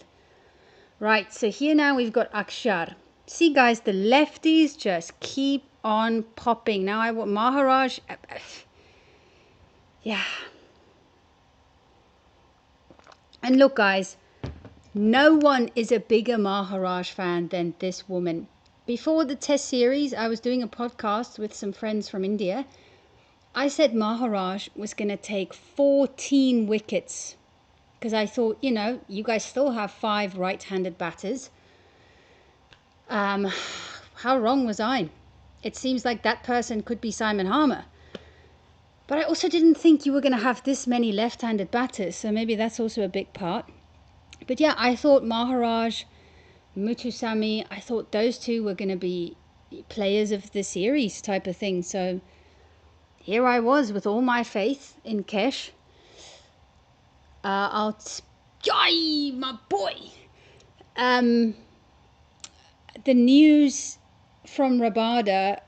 Right, so here now we've got Akshar. See, guys, the lefties just keep on popping. Now I want Maharaj. Yeah. And look, guys, no one is a bigger Maharaj fan than this woman. Before the test series, I was doing a podcast with some friends from India. I said Maharaj was going to take 14 wickets. Because I thought, you know, you guys still have 5 right-handed batters. How wrong was I? It seems like that person could be Simon Harmer. But I also didn't think you were going to have this many left-handed batters. So maybe that's also a big part. But yeah, I thought Maharaj, Muthusamy, I thought those two were going to be players of the series type of thing. So here I was with all my faith in Kesh. Yay, my boy. The news from Rabada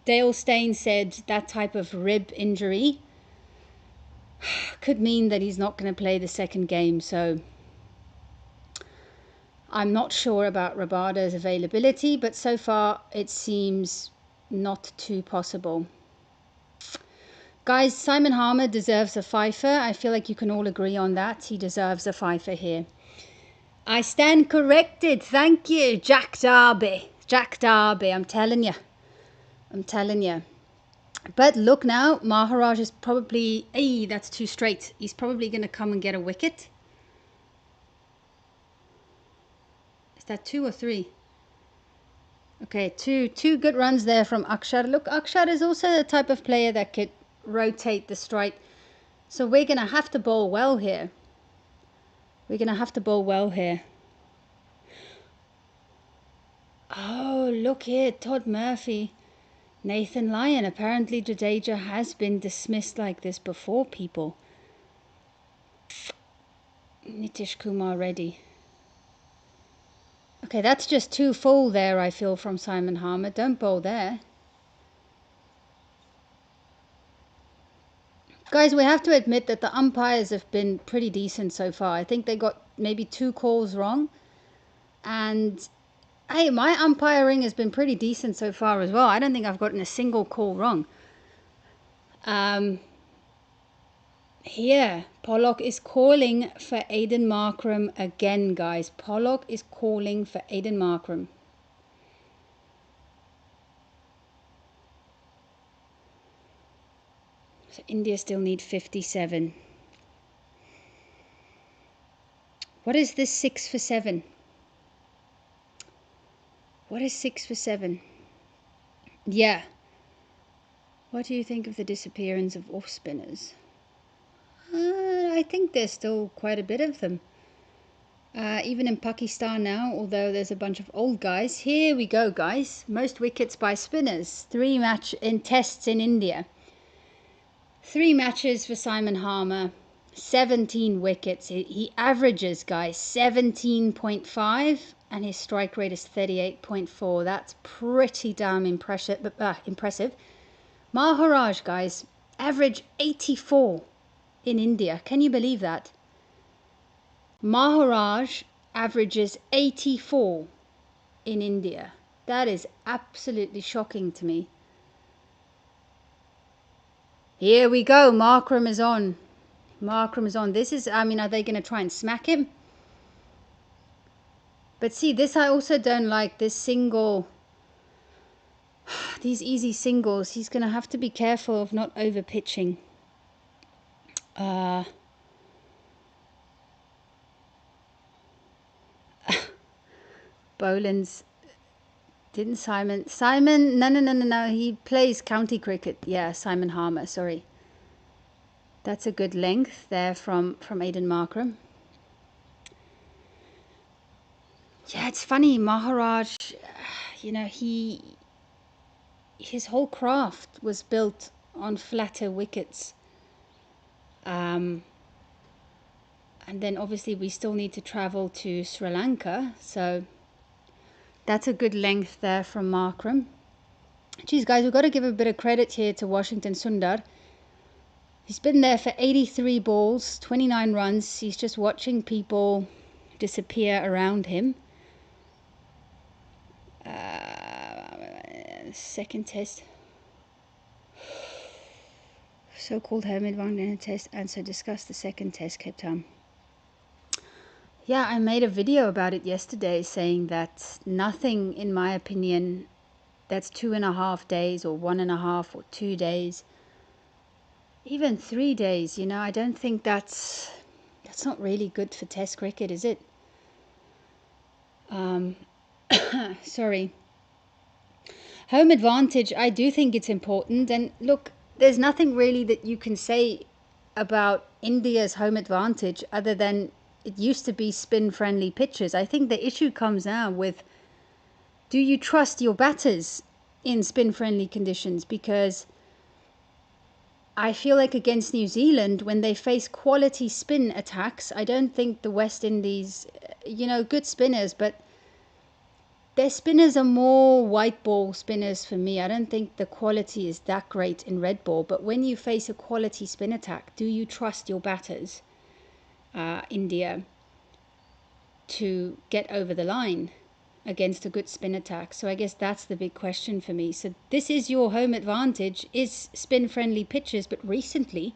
Dale Steyn said that type of rib injury could mean that he's not going to play the second game. So I'm not sure about Rabada's availability, but so far it seems not too possible. Guys, Simon Harmer deserves a fifer. I feel like you can all agree on that. He deserves a fifer here. I stand corrected. Thank you, Jack Darby. Jack Darby, I'm telling you. I'm telling you. But look now, Maharaj is probably... Hey, that's too straight. He's probably going to come and get a wicket. Is that 2 or 3? Okay, two good runs there from Akshar. Look, Akshar is also the type of player that could rotate the strike. So we're going to have to bowl well here. We're going to have to bowl well here. Oh, look here, Todd Murphy. Nathan Lyon. Apparently Jadeja has been dismissed like this before, people. Nitish Kumar Reddy. Okay, that's just too full there, I feel, from Simon Harmer. Don't bowl there. Guys, we have to admit that the umpires have been pretty decent so far. I think they got maybe 2 calls wrong. And, hey, my umpiring has been pretty decent so far as well. I don't think I've gotten a single call wrong. Here, Pollock is calling for Aiden Markram again, guys. Pollock is calling for Aiden Markram. So India still need 57. What is this 6 for 7? What is 6 for 7? Yeah. What do you think of the disappearance of off spinners? I think there's still quite a bit of them. Even in Pakistan now, although there's a bunch of old guys. Here we go, guys. Most wickets by spinners. 3 match in tests in India. 3 matches for Simon Harmer. 17 wickets. He averages, guys, 17.5, and his strike rate is 38.4. That's pretty damn impressive. Maharaj, guys, average 84 in India. Can you believe that? Maharaj averages 84 in India. That is absolutely shocking to me. Here we go. Markram is on. Markram is on. This is, I mean, are they going to try and smack him? But see, this I also don't like. This single, these easy singles. He's going to have to be careful of not over pitching. Boland's, didn't Simon, no, he plays county cricket. Yeah, Simon Harmer, sorry. That's a good length there from Aiden Markram. Yeah, it's funny, Maharaj, you know, his whole craft was built on flatter wickets. And then obviously we still need to travel to Sri Lanka, so that's a good length there from Markram. Geez, guys, we've got to give a bit of credit here to Washington Sundar. He's been there for 83 balls, 29 runs. He's just watching people disappear around him. Second test. So-called home advantage test, and so discuss the second test, Cape Town. Yeah, I made a video about it yesterday saying that nothing, in my opinion, that's 2.5 days or 1.5 or 2 days, even 3 days, you know, I don't think that's not really good for test cricket, is it? Sorry. Home advantage, I do think it's important. And look, there's nothing really that you can say about India's home advantage other than it used to be spin-friendly pitches. I think the issue comes now with, do you trust your batters in spin-friendly conditions? Because I feel like against New Zealand, when they face quality spin attacks, I don't think the West Indies, you know, good spinners, but their spinners are more white ball spinners for me. I don't think the quality is that great in red ball. But when you face a quality spin attack, do you trust your batters, India, to get over the line against a good spin attack? So I guess that's the big question for me. So this is your home advantage, is spin-friendly pitches. But recently,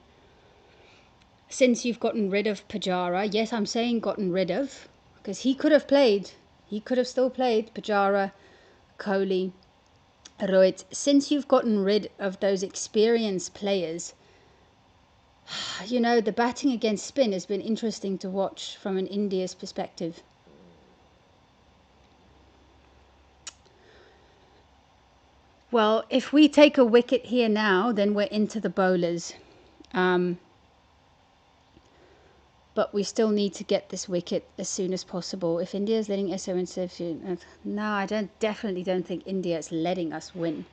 since you've gotten rid of Pujara, yes, I'm saying gotten rid of, because he could have played. He could have still played, Pujara, Kohli, Rohit. Since you've gotten rid of those experienced players, you know, the batting against spin has been interesting to watch from an India's perspective. Well, if we take a wicket here now, then we're into the bowlers. But we still need to get this wicket as soon as possible. If India is letting SA win, no, I definitely don't think India is letting us win.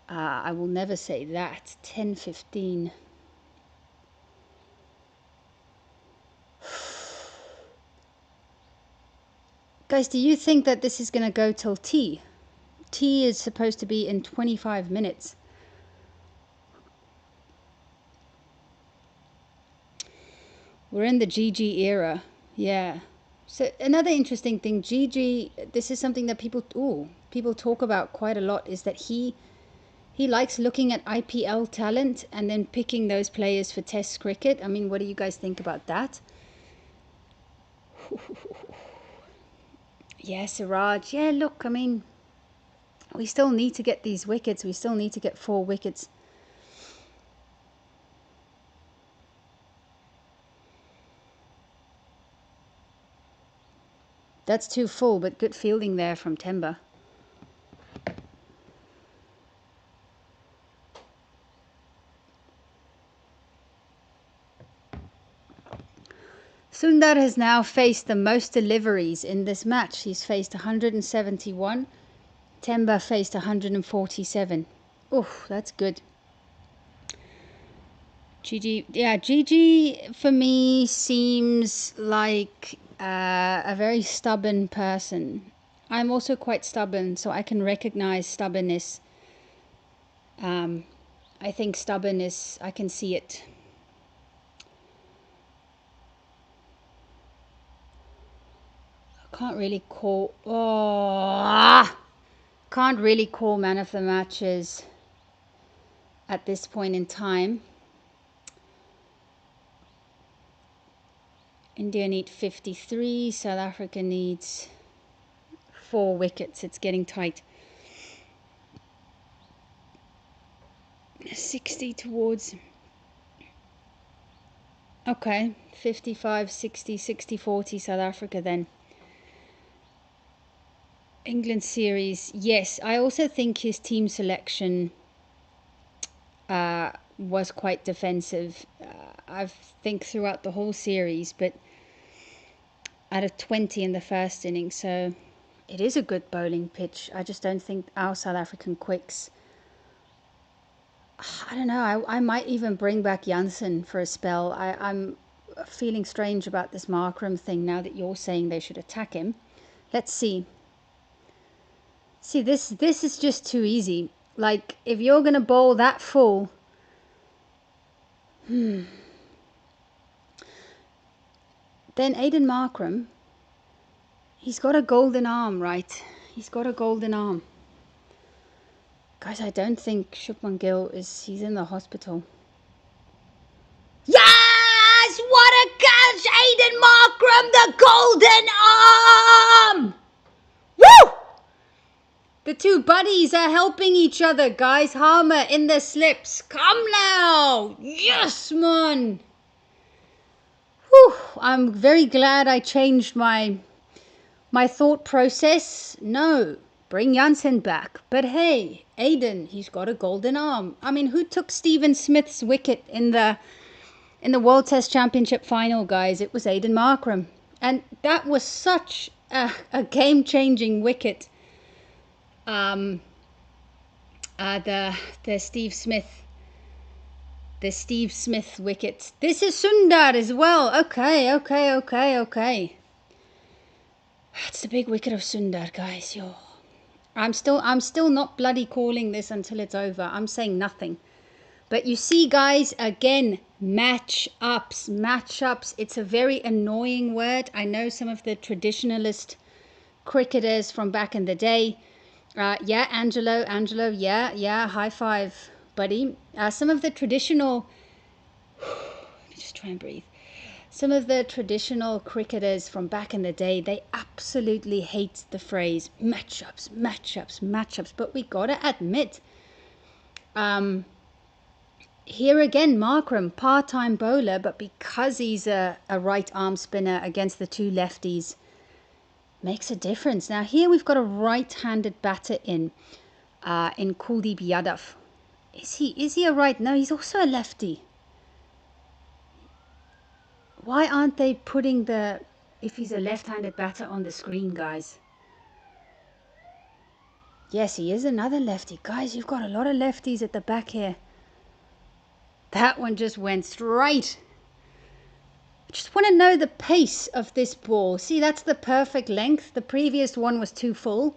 I will never say that. 10-15. Guys, do you think that this is going to go till tea? Tea is supposed to be in 25 minutes. We're in the GG era. Yeah. So another interesting thing, GG, this is something that people talk about quite a lot, is that he likes looking at IPL talent and then picking those players for Test cricket. I mean, what do you guys think about that? Yeah, Siraj. Yeah, look, I mean, we still need to get these wickets. We still need to get 4 wickets. That's too full, but good fielding there from Temba. Sundar has now faced the most deliveries in this match. He's faced 171. Temba faced 147. Oof, that's good. GG, yeah, GG for me seems like a very stubborn person. I'm also quite stubborn, so I can recognize stubbornness. I think stubbornness, I can see it. Can't really call man of the matches at this point in time. India need 53, South Africa needs 4 wickets. It's getting tight. 60 towards, okay, 55, 60, 60, 40 South Africa then. England series, yes. I also think his team selection was quite defensive. I think throughout the whole series, but out of 20 in the first inning, so it is a good bowling pitch. I just don't think our South African quicks, I don't know, I might even bring back Jansen for a spell. I'm feeling strange about this Markram thing now that you're saying they should attack him. Let's see. See, this is just too easy. Like, if you're going to bowl that full, then Aiden Markram, he's got a golden arm, right? He's got a golden arm. Guys, I don't think Shubman Gill he's in the hospital. Yes! What a catch! Aiden Markram, the golden arm! Woo! The two buddies are helping each other, guys. Harmer in the slips. Come now! Yes, man! Whew. I'm very glad I changed my thought process. No, bring Jansen back. But hey, Aiden, he's got a golden arm. I mean, who took Stephen Smith's wicket in the World Test Championship final, guys? It was Aiden Markram. And that was such a game-changing wicket. The Steve Smith wicket. This is Sundar as well. Okay. It's the big wicket of Sundar, guys. Yo. I'm still not bloody calling this until it's over. I'm saying nothing. But you see, guys, again, match-ups. It's a very annoying word. I know some of the traditionalist cricketers from back in the day. Yeah, Angelo, yeah, high five, buddy. Some of the traditional, let me just try and breathe. Some of the traditional cricketers from back in the day, they absolutely hate the phrase matchups. But we gotta admit, here again, Markram, part-time bowler, but because he's a right arm spinner against the two lefties, makes a difference. Now here we've got a right-handed batter in Kuldeep Yadav. Is he a right? No, he's also a lefty. Why aren't they putting if he's a left-handed batter on the screen, guys? Yes, he is another lefty. Guys, you've got a lot of lefties at the back here. That one just went straight. I just want to know the pace of this ball. See, that's the perfect length. The previous one was too full.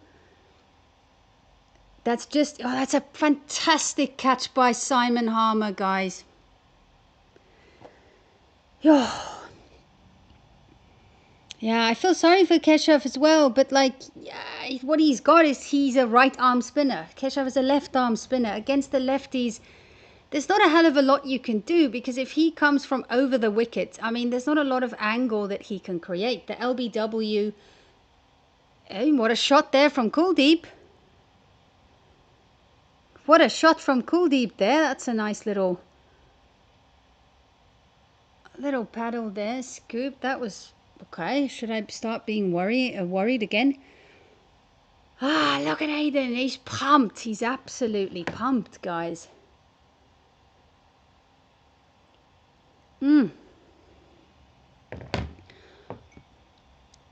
That's that's a fantastic catch by Simon Harmer, guys. Yo. Yeah, I feel sorry for Keshav as well, but like, yeah, what he's got is he's a right arm spinner. Keshav is a left arm spinner. Against the lefties, there's not a hell of a lot you can do, because if he comes from over the wicket, I mean, there's not a lot of angle that he can create. The LBW, hey, what a shot there from Kuldeep. What a shot from Kuldeep there. That's a nice little paddle there, scoop. That was okay. Should I start being worried again? Ah, look at Aiden. He's pumped. He's absolutely pumped, guys.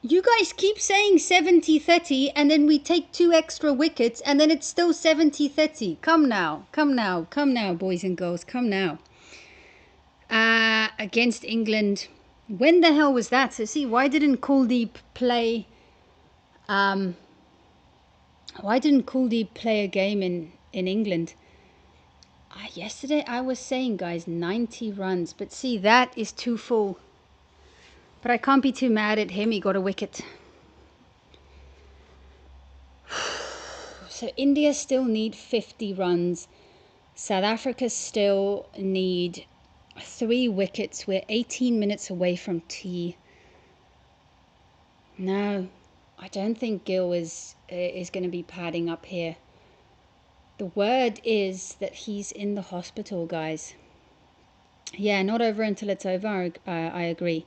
You guys keep saying 70-30, and then we take 2 extra wickets, and then it's still 70-30. Come now, boys and girls. Come now. Against England. When the hell was that? So see, why didn't Kuldeep play a game in England? Yesterday I was saying, guys, 90 runs, but see, that is too full. But I can't be too mad at him. He got a wicket. So India still need 50 runs. South Africa still need 3 wickets. We're 18 minutes away from tea. No, I don't think Gill is going to be padding up here. The word is that he's in the hospital, guys. Yeah, not over until it's over. I agree.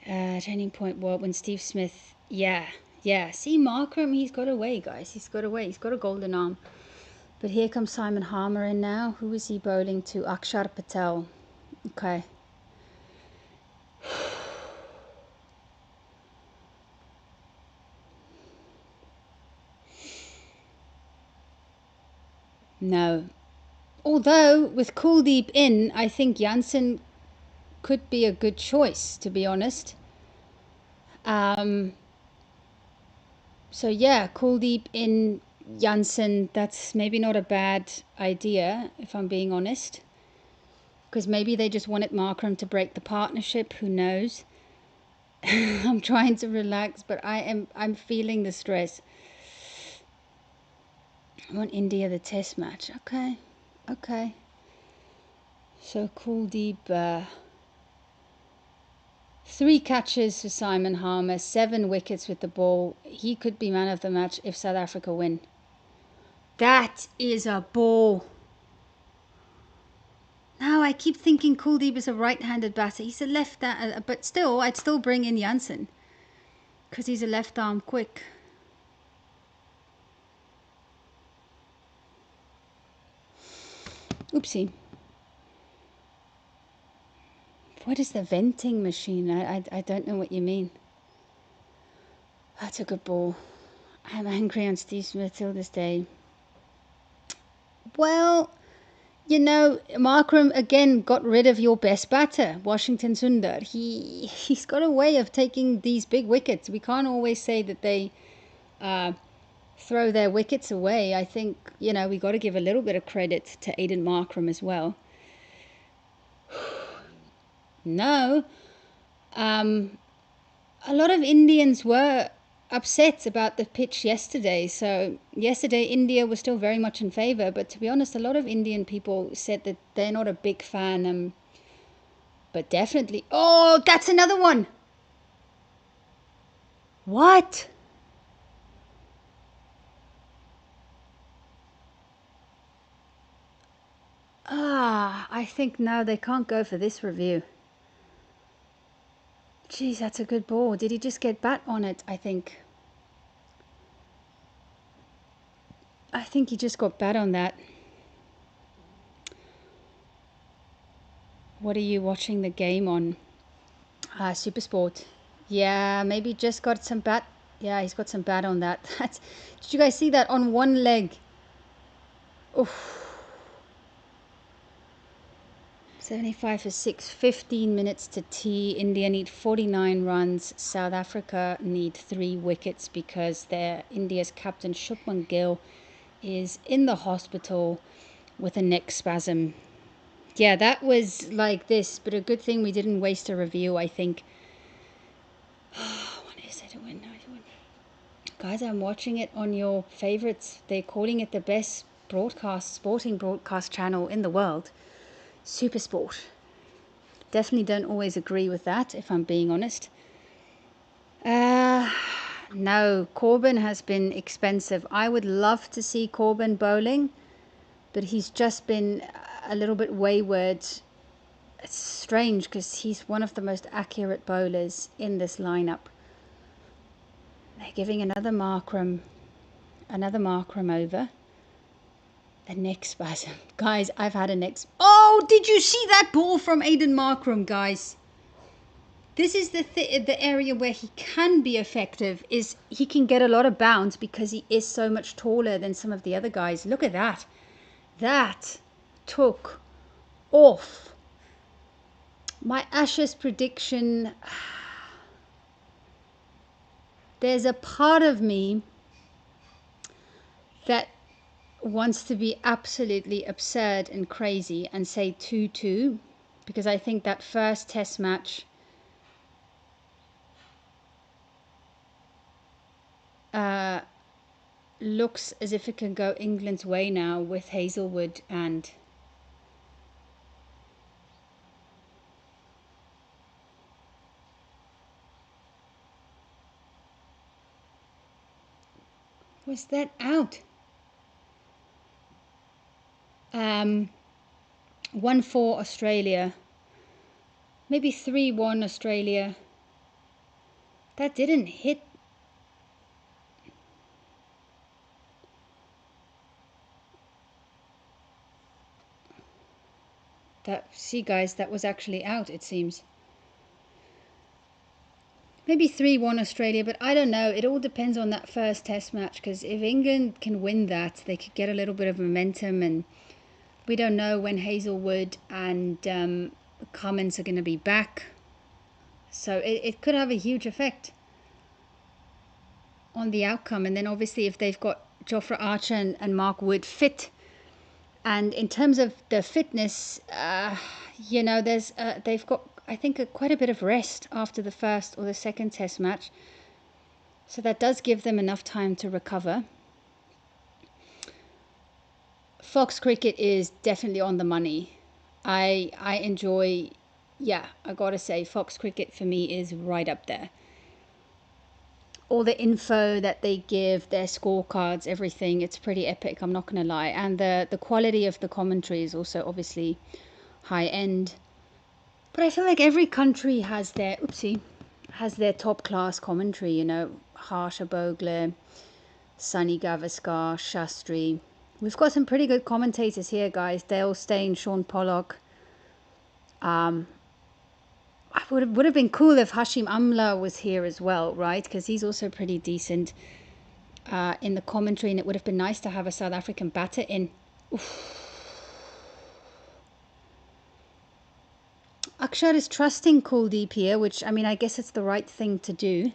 Turning point, what? When Steve Smith... Yeah. See, Markram, he's got away, guys. He's got away. He's got a golden arm. But here comes Simon Harmer in now. Who is he bowling to? Akshar Patel. Okay. No. Although, with Kuldeep in, I think Jansen could be a good choice, to be honest. So yeah, Kuldeep in, Jansen, that's maybe not a bad idea, if I'm being honest. Because maybe they just wanted Markram to break the partnership, who knows. I'm trying to relax, but I'm feeling the stress. I want India the test match. Okay. So Kuldeep, 3 catches for Simon Harmer, 7 wickets with the ball. He could be man of the match if South Africa win. That is a ball. Now I keep thinking Kuldeep is a right-handed batter. He's a left, but still, I'd still bring in Jansen because he's a left arm quick. Oopsie. What is the venting machine? I don't know what you mean. That's a good ball. I'm angry on Steve Smith till this day. Well, You know, Markram again got rid of your best batter, Washington Sundar. He's got a way of taking these big wickets. We can't always say that they throw their wickets away. I think, you know, we got to give a little bit of credit to Aiden Markram as well. No, a lot of Indians were upset about the pitch yesterday. So yesterday India was still very much in favour, but to be honest, a lot of Indian people said that they're not a big fan. But definitely, oh, that's another one. What? I think no, they can't go for this review. Jeez, that's a good ball. Did he just get bat on it? I think he just got bat on that. What are you watching the game on? Supersport. Yeah, maybe just got some bat. Yeah, he's got some bat on that. Did you guys see that on one leg? Oof. 75 for 6, 15 minutes to tea. India need 49 runs. South Africa need 3 wickets because India's captain Shubman Gill is in the hospital with a neck spasm. Yeah, that was like this, but a good thing we didn't waste a review, I think. What is it? Guys, I'm watching it on your favorites. They're calling it the best sporting broadcast channel in the world. Supersport. Definitely don't always agree with that, if I'm being honest. No, Corbin has been expensive. I would love to see Corbin bowling, but he's just been a little bit wayward. It's strange because he's one of the most accurate bowlers in this lineup. They're giving another Markram over. The neck spasm. Guys, I've had a neck... Oh, did you see that ball from Aiden Markram, guys? This is the area where he can be effective, is he can get a lot of bounce because he is so much taller than some of the other guys. Look at that. That took off. My Ashes prediction... There's a part of me that wants to be absolutely absurd and crazy and say 2-2, because I think that first test match looks as if it can go England's way now with Hazelwood and... Was that out? 1-4 Australia. Maybe 3-1 Australia. That didn't hit. See guys, that was actually out, it seems. Maybe 3-1 Australia, but I don't know. It all depends on that first test match, because if England can win that, they could get a little bit of momentum, and we don't know when Hazelwood and Cummins are going to be back. So it could have a huge effect on the outcome. And then obviously if they've got Jofra Archer and Mark Wood fit, and in terms of the fitness, you know, they've got, I think, quite a bit of rest after the first or the second test match. So that does give them enough time to recover. Fox Cricket is definitely on the money. I enjoy, yeah, I gotta say, Fox Cricket for me is right up there. All the info that they give, their scorecards, everything, it's pretty epic, I'm not gonna lie. And the quality of the commentary is also obviously high end. But I feel like every country has their top class commentary, you know. Harsha Bogle, Sunny Gavaskar, Shastri. We've got some pretty good commentators here, guys. Dale Steyn, Sean Pollock. It would have been cool if Hashim Amla was here as well, right? Because he's also pretty decent in the commentary, and it would have been nice to have a South African batter in. Oof. Akshar is trusting Kuldeep here, which, I mean, I guess it's the right thing to do.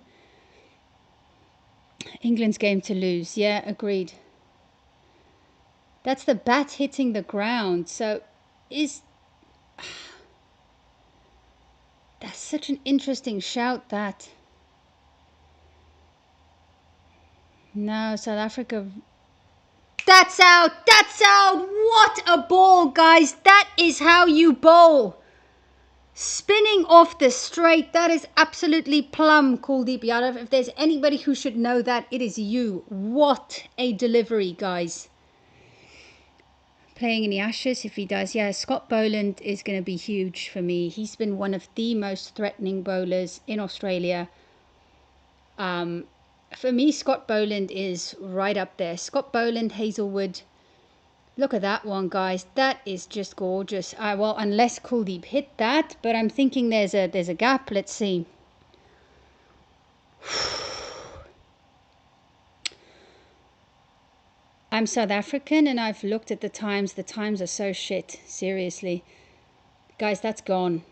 England's game to lose. Yeah, agreed. That's the bat hitting the ground. So is... That's such an interesting shout, that. No, South Africa... That's out! That's out! What a ball, guys! That is how you bowl. Spinning off the straight. That is absolutely plum, Kuldeep Yadav. If there's anybody who should know that, it is you. What a delivery, guys. Playing in the Ashes, if he does. Yeah, Scott Boland is going to be huge for me. He's been one of the most threatening bowlers in Australia. For me, Scott Boland is right up there. Scott Boland, Hazelwood. Look at that one, guys. That is just gorgeous. Well, unless Kuldeep hit that, but I'm thinking there's a gap. Let's see. I'm South African and I've looked at the times. The times are so shit. Seriously. Guys, that's gone.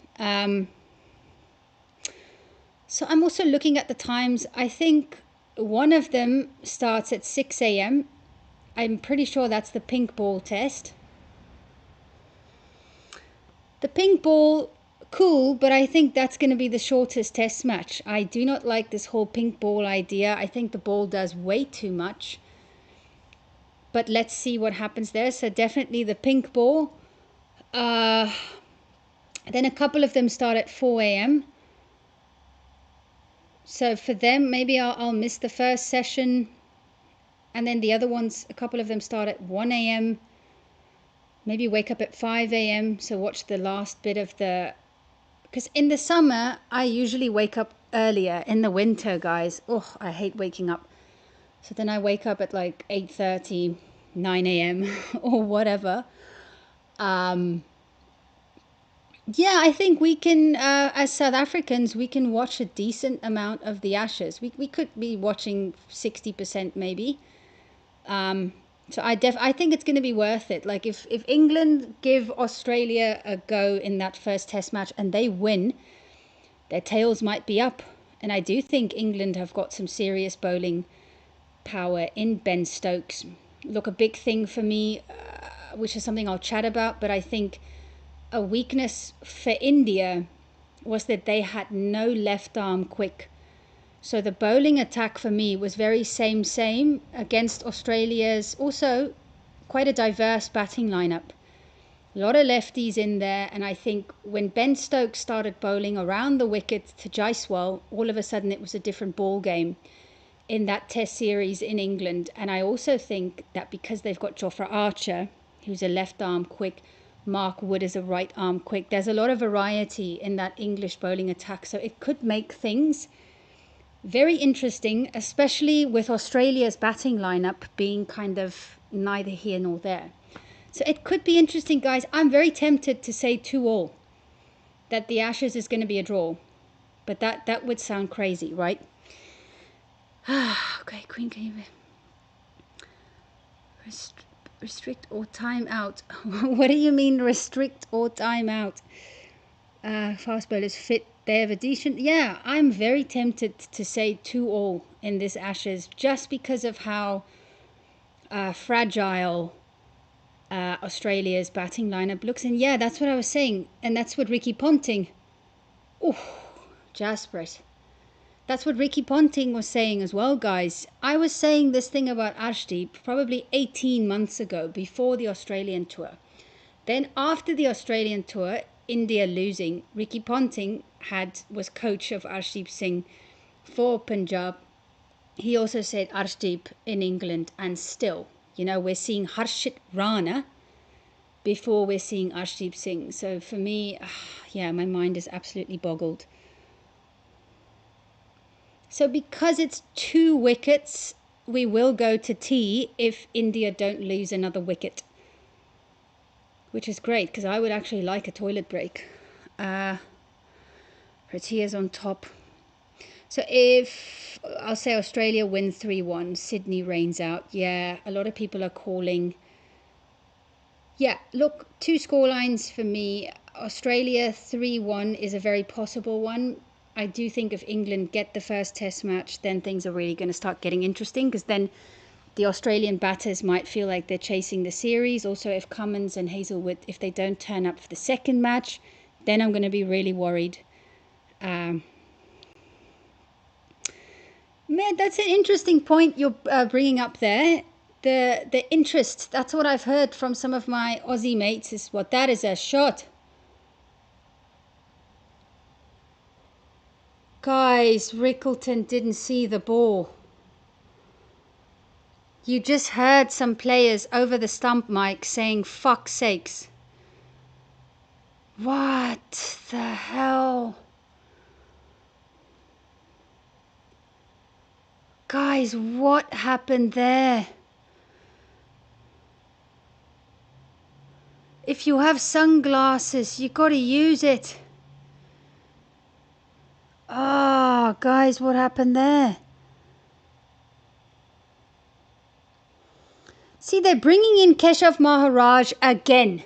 So I'm also looking at the times. I think one of them starts at 6 a.m. I'm pretty sure that's the pink ball test. The pink ball, cool, but I think that's going to be the shortest test match. I do not like this whole pink ball idea. I think the ball does way too much. But let's see what happens there. So definitely the pink ball. Then a couple of them start at 4 a.m. So for them, maybe I'll miss the first session. And then the other ones, a couple of them start at 1 a.m. Maybe wake up at 5 a.m. So watch the last bit of the... Because in the summer, I usually wake up earlier. In the winter, guys, oh, I hate waking up. So then I wake up at like 8:30, 9 a.m. or whatever. Yeah, I think we can, as South Africans, we can watch a decent amount of the Ashes. We could be watching 60% maybe. So I think it's going to be worth it. Like if England give Australia a go in that first test match and they win, their tails might be up. And I do think England have got some serious bowling power in Ben Stokes. Look, a big thing for me, which is something I'll chat about, but I think a weakness for India was that they had no left arm quick. So the bowling attack for me was very same against Australia's also quite a diverse batting lineup. A lot of lefties in there, and I think when Ben Stokes started bowling around the wicket to Jaiswal, all of a sudden it was a different ball game in that test series in England. And I also think that because they've got Jofra Archer, who's a left arm quick, Mark Wood is a right arm quick, there's a lot of variety in that English bowling attack. So it could make things very interesting, especially with Australia's batting lineup being kind of neither here nor there. So it could be interesting, guys. I'm very tempted to say 2-all, that the Ashes is going to be a draw. But that would sound crazy, right? Okay, Queen, can you restrict or time out? What do you mean restrict or time out? Fast bowlers fit. They have a decent... Yeah, I'm very tempted to say 2-all in this Ashes just because of how fragile Australia's batting lineup looks. And yeah, that's what I was saying. And that's what Ricky Ponting... Oh, Jaspers. That's what Ricky Ponting was saying as well, guys. I was saying this thing about Arshdeep probably 18 months ago, before the Australian tour. Then after the Australian tour, India losing, Ricky Ponting was coach of Arshdeep Singh for Punjab. He also said Arshdeep in England, and still, you know, we're seeing Harshit Rana before we're seeing Arshdeep Singh. So for me, yeah, my mind is absolutely boggled. So because it's 2 wickets, we will go to tea if India don't lose another wicket. Which is great, because I would actually like a toilet break. Pratia's on top. So if, I'll say Australia win 3-1, Sydney rains out. Yeah, a lot of people are calling. Yeah, look, 2 scorelines for me. Australia 3-1 is a very possible one. I do think if England get the first test match, then things are really going to start getting interesting, because then the Australian batters might feel like they're chasing the series. Also, if Cummins and Hazelwood, if they don't turn up for the second match, then I'm going to be really worried. Man, that's an interesting point you're bringing up there. The interest, that's what I've heard from some of my Aussie mates, is what that is a shot. Guys, Rickleton didn't see the ball. You just heard some players over the stump mic saying, fuck's sakes. What the hell? Guys, what happened there? If you have sunglasses, you gotta use it. Oh, guys, what happened there? See, they're bringing in Keshav Maharaj again.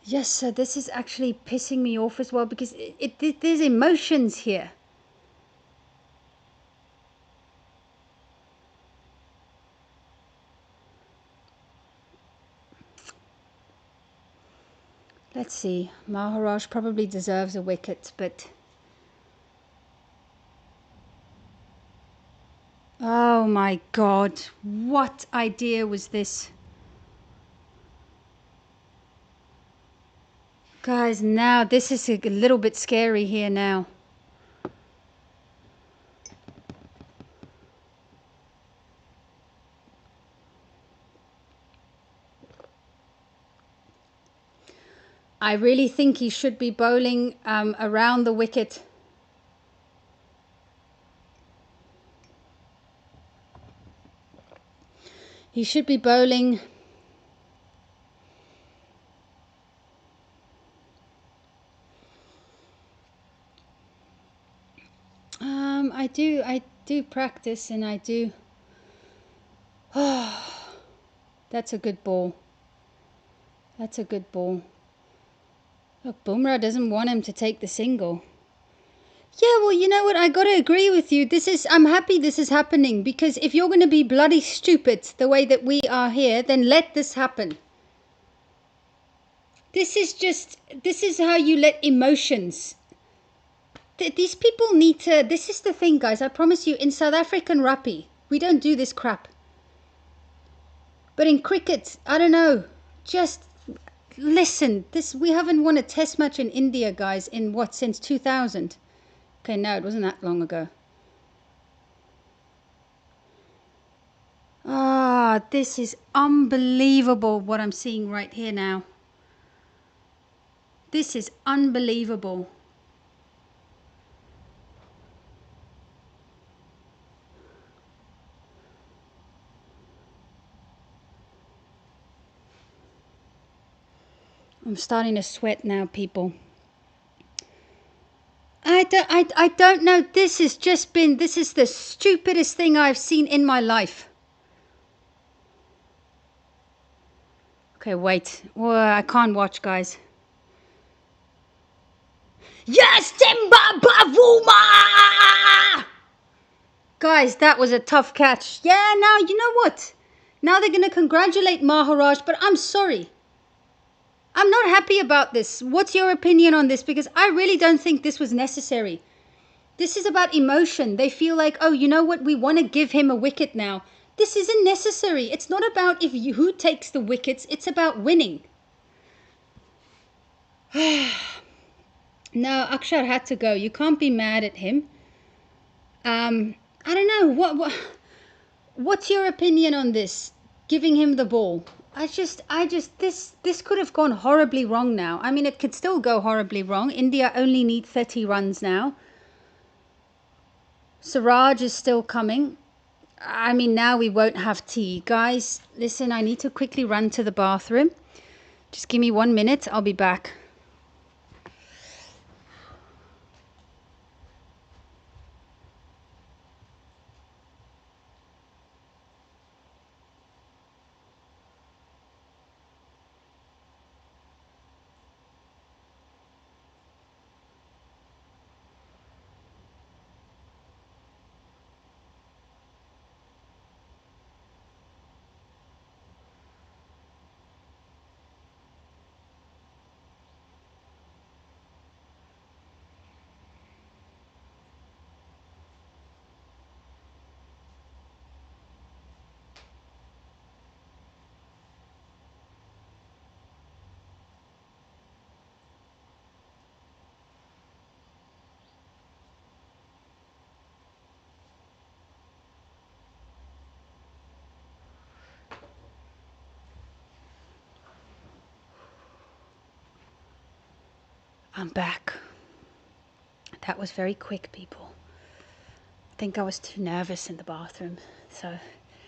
Yes, sir, this is actually pissing me off as well, because there's emotions here. Let's see. Maharaj probably deserves a wicket, but... Oh my God. What idea was this? Guys, now this is a little bit scary here now. I really think he should be bowling around the wicket. He should be bowling. I do practice, and I do. Oh, that's a good ball. That's a good ball. Look, Bumrah doesn't want him to take the single. Yeah, well, you know what? I gotta agree with you. I'm happy this is happening, because if you're gonna be bloody stupid the way that we are here, then let this happen. This is how you let emotions. These people need to, this is the thing, guys. I promise you, in South African rugby, we don't do this crap. But in cricket, I don't know. Just listen. We haven't won a test match in India, guys, in what, since 2000? Okay, no, it wasn't that long ago. Ah, this is unbelievable what I'm seeing right here now. This is unbelievable. I'm starting to sweat now, people. I don't know. This is the stupidest thing I've seen in my life. Okay, wait. Well, I can't watch, guys. Yes, Timba Bavuma! Guys, that was a tough catch. Yeah, now, you know what? Now they're going to congratulate Maharaj, but I'm sorry. I'm not happy about this. What's your opinion on this? Because I really don't think this was necessary. This is about emotion. They feel like, oh, you know what? We want to give him a wicket now. This isn't necessary. It's not about who takes the wickets. It's about winning. No, Akshar had to go. You can't be mad at him. I don't know. What's your opinion on this? Giving him the ball. This could have gone horribly wrong now. I mean, it could still go horribly wrong. India only need 30 runs now. Siraj is still coming. I mean, now we won't have tea. Guys, listen, I need to quickly run to the bathroom. Just give me 1 minute. I'll be back. I'm back. That was very quick, people. I think I was too nervous in the bathroom. So,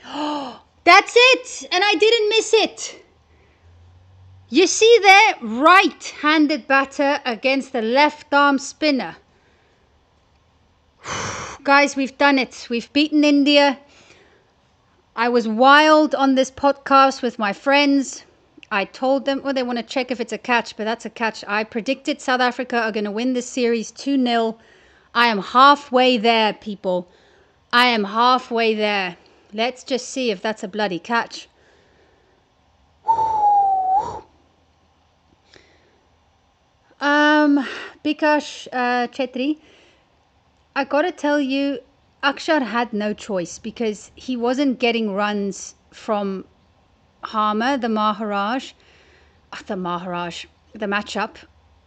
oh, that's it! And I didn't miss it. You see there, right-handed batter against the left-arm spinner. Guys, we've done it. We've beaten India. I was wild on this podcast with my friends. I told them, well, they want to check if it's a catch, but that's a catch. I predicted South Africa are going to win this series 2-0. I am halfway there, people. I am halfway there. Let's just see if that's a bloody catch. Bikash Chetri, I gotta tell you, Akshar had no choice because he wasn't getting runs from Harmer, the matchup.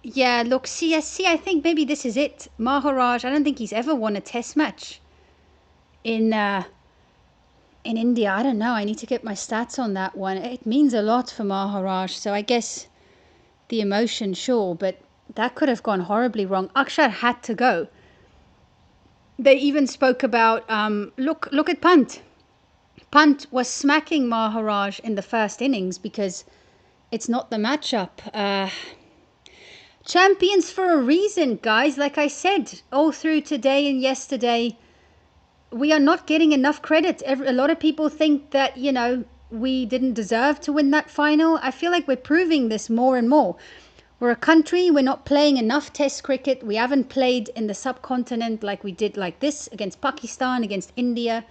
Yeah, look, see, I think maybe this is it. Maharaj, I don't think he's ever won a test match in India. I don't know. I need to get my stats on that one. It means a lot for Maharaj, so I guess the emotion, sure, but that could have gone horribly wrong. Akshar had to go. They even spoke about, look at Pant. Pant was smacking Maharaj in the first innings because it's not the matchup. Champions for a reason, guys. Like I said, all through today and yesterday, we are not getting enough credit. A lot of people think that, you know, we didn't deserve to win that final. I feel like we're proving this more and more. We're a country, we're not playing enough test cricket. We haven't played in the subcontinent like we did like this against Pakistan, against India.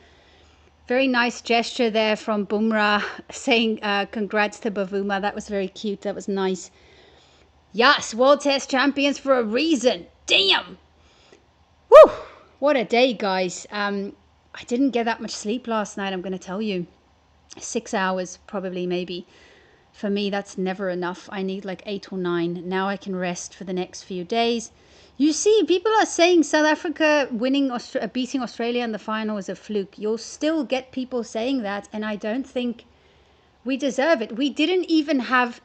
Very nice gesture there from Bumrah saying congrats to Bavuma. That was very cute. That was nice. Yes, World Test Champions for a reason. Damn. Woo! What a day, guys. I didn't get that much sleep last night, I'm going to tell you. 6 hours, probably, maybe. For me, that's never enough. I need like 8 or 9. Now I can rest for the next few days. You see, people are saying South Africa beating Australia in the final is a fluke. You'll still get people saying that, and I don't think we deserve it. We didn't even have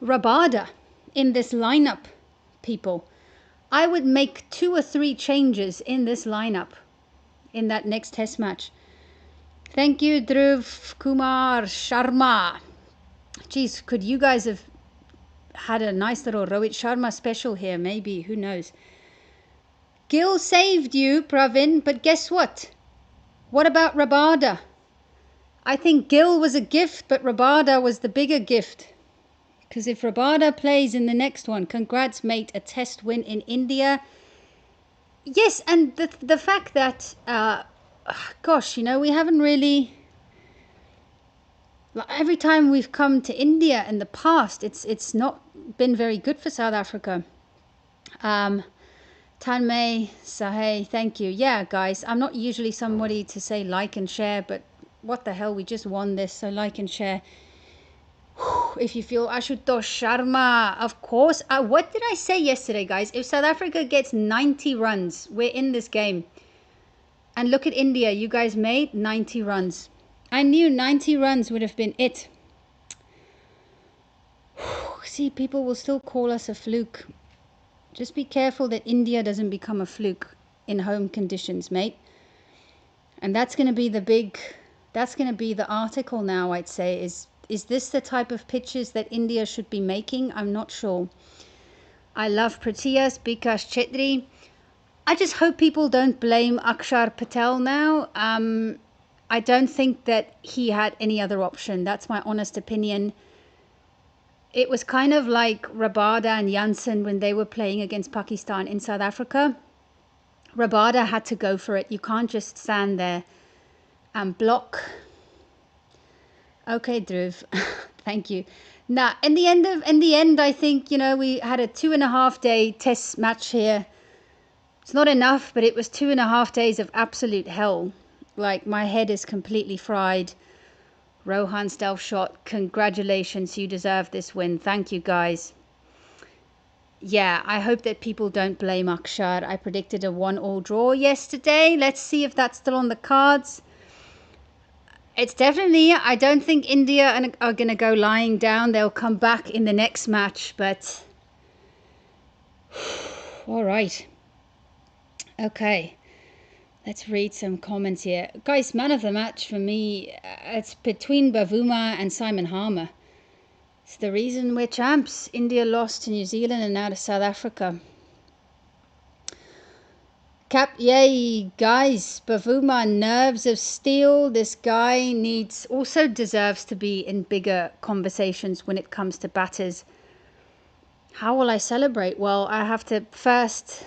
Rabada in this lineup, people. I would make 2 or 3 changes in this lineup in that next test match. Thank you, Dhruv Kumar Sharma. Geez, could you guys have had a nice little Rohit Sharma special here? Maybe, who knows? Gill saved you, Pravin, but guess what? What about Rabada? I think Gill was a gift, but Rabada was the bigger gift. Because if Rabada plays in the next one, congrats, mate, a test win in India. Yes, and the fact that, gosh, you know, we haven't really... Every time we've come to India in the past, it's not been very good for South Africa. Tanmay Sahay, thank you. Yeah, guys, I'm not usually somebody to say like and share, but what the hell, we just won this, so like and share. If you feel Ashutosh Sharma, of course. What did I say yesterday, guys? If South Africa gets 90 runs, we're in this game. And look at India, you guys made 90 runs. I knew 90 runs would have been it. See, people will still call us a fluke. Just be careful that India doesn't become a fluke in home conditions, mate. And that's going to be the article now, I'd say, is this the type of pitches that India should be making? I'm not sure. I love Pratiyas, Bikash Chetri. I just hope people don't blame Akshar Patel now. I don't think that he had any other option. That's my honest opinion. It was kind of like Rabada and Jansen when they were playing against Pakistan in South Africa. Rabada had to go for it. You can't just stand there and block. Okay, Dhruv. Thank you. Now, in the end, I think, you know, we had a 2.5 day test match here. It's not enough, but it was 2.5 days of absolute hell. Like, my head is completely fried. Rohan stealth shot. Congratulations, you deserve this win. Thank you, guys. Yeah, I hope that people don't blame Akshar. I predicted a 1-1 draw yesterday. Let's see if that's still on the cards. It's definitely, I don't think India are going to go lying down. They'll come back in the next match, but All right. Okay. Let's read some comments here. Guys, man of the match for me, it's between Bavuma and Simon Harmer. It's the reason we're champs. India lost to New Zealand and now to South Africa. Yay, guys. Bavuma, nerves of steel. This guy also deserves to be in bigger conversations when it comes to batters. How will I celebrate? Well, I have to first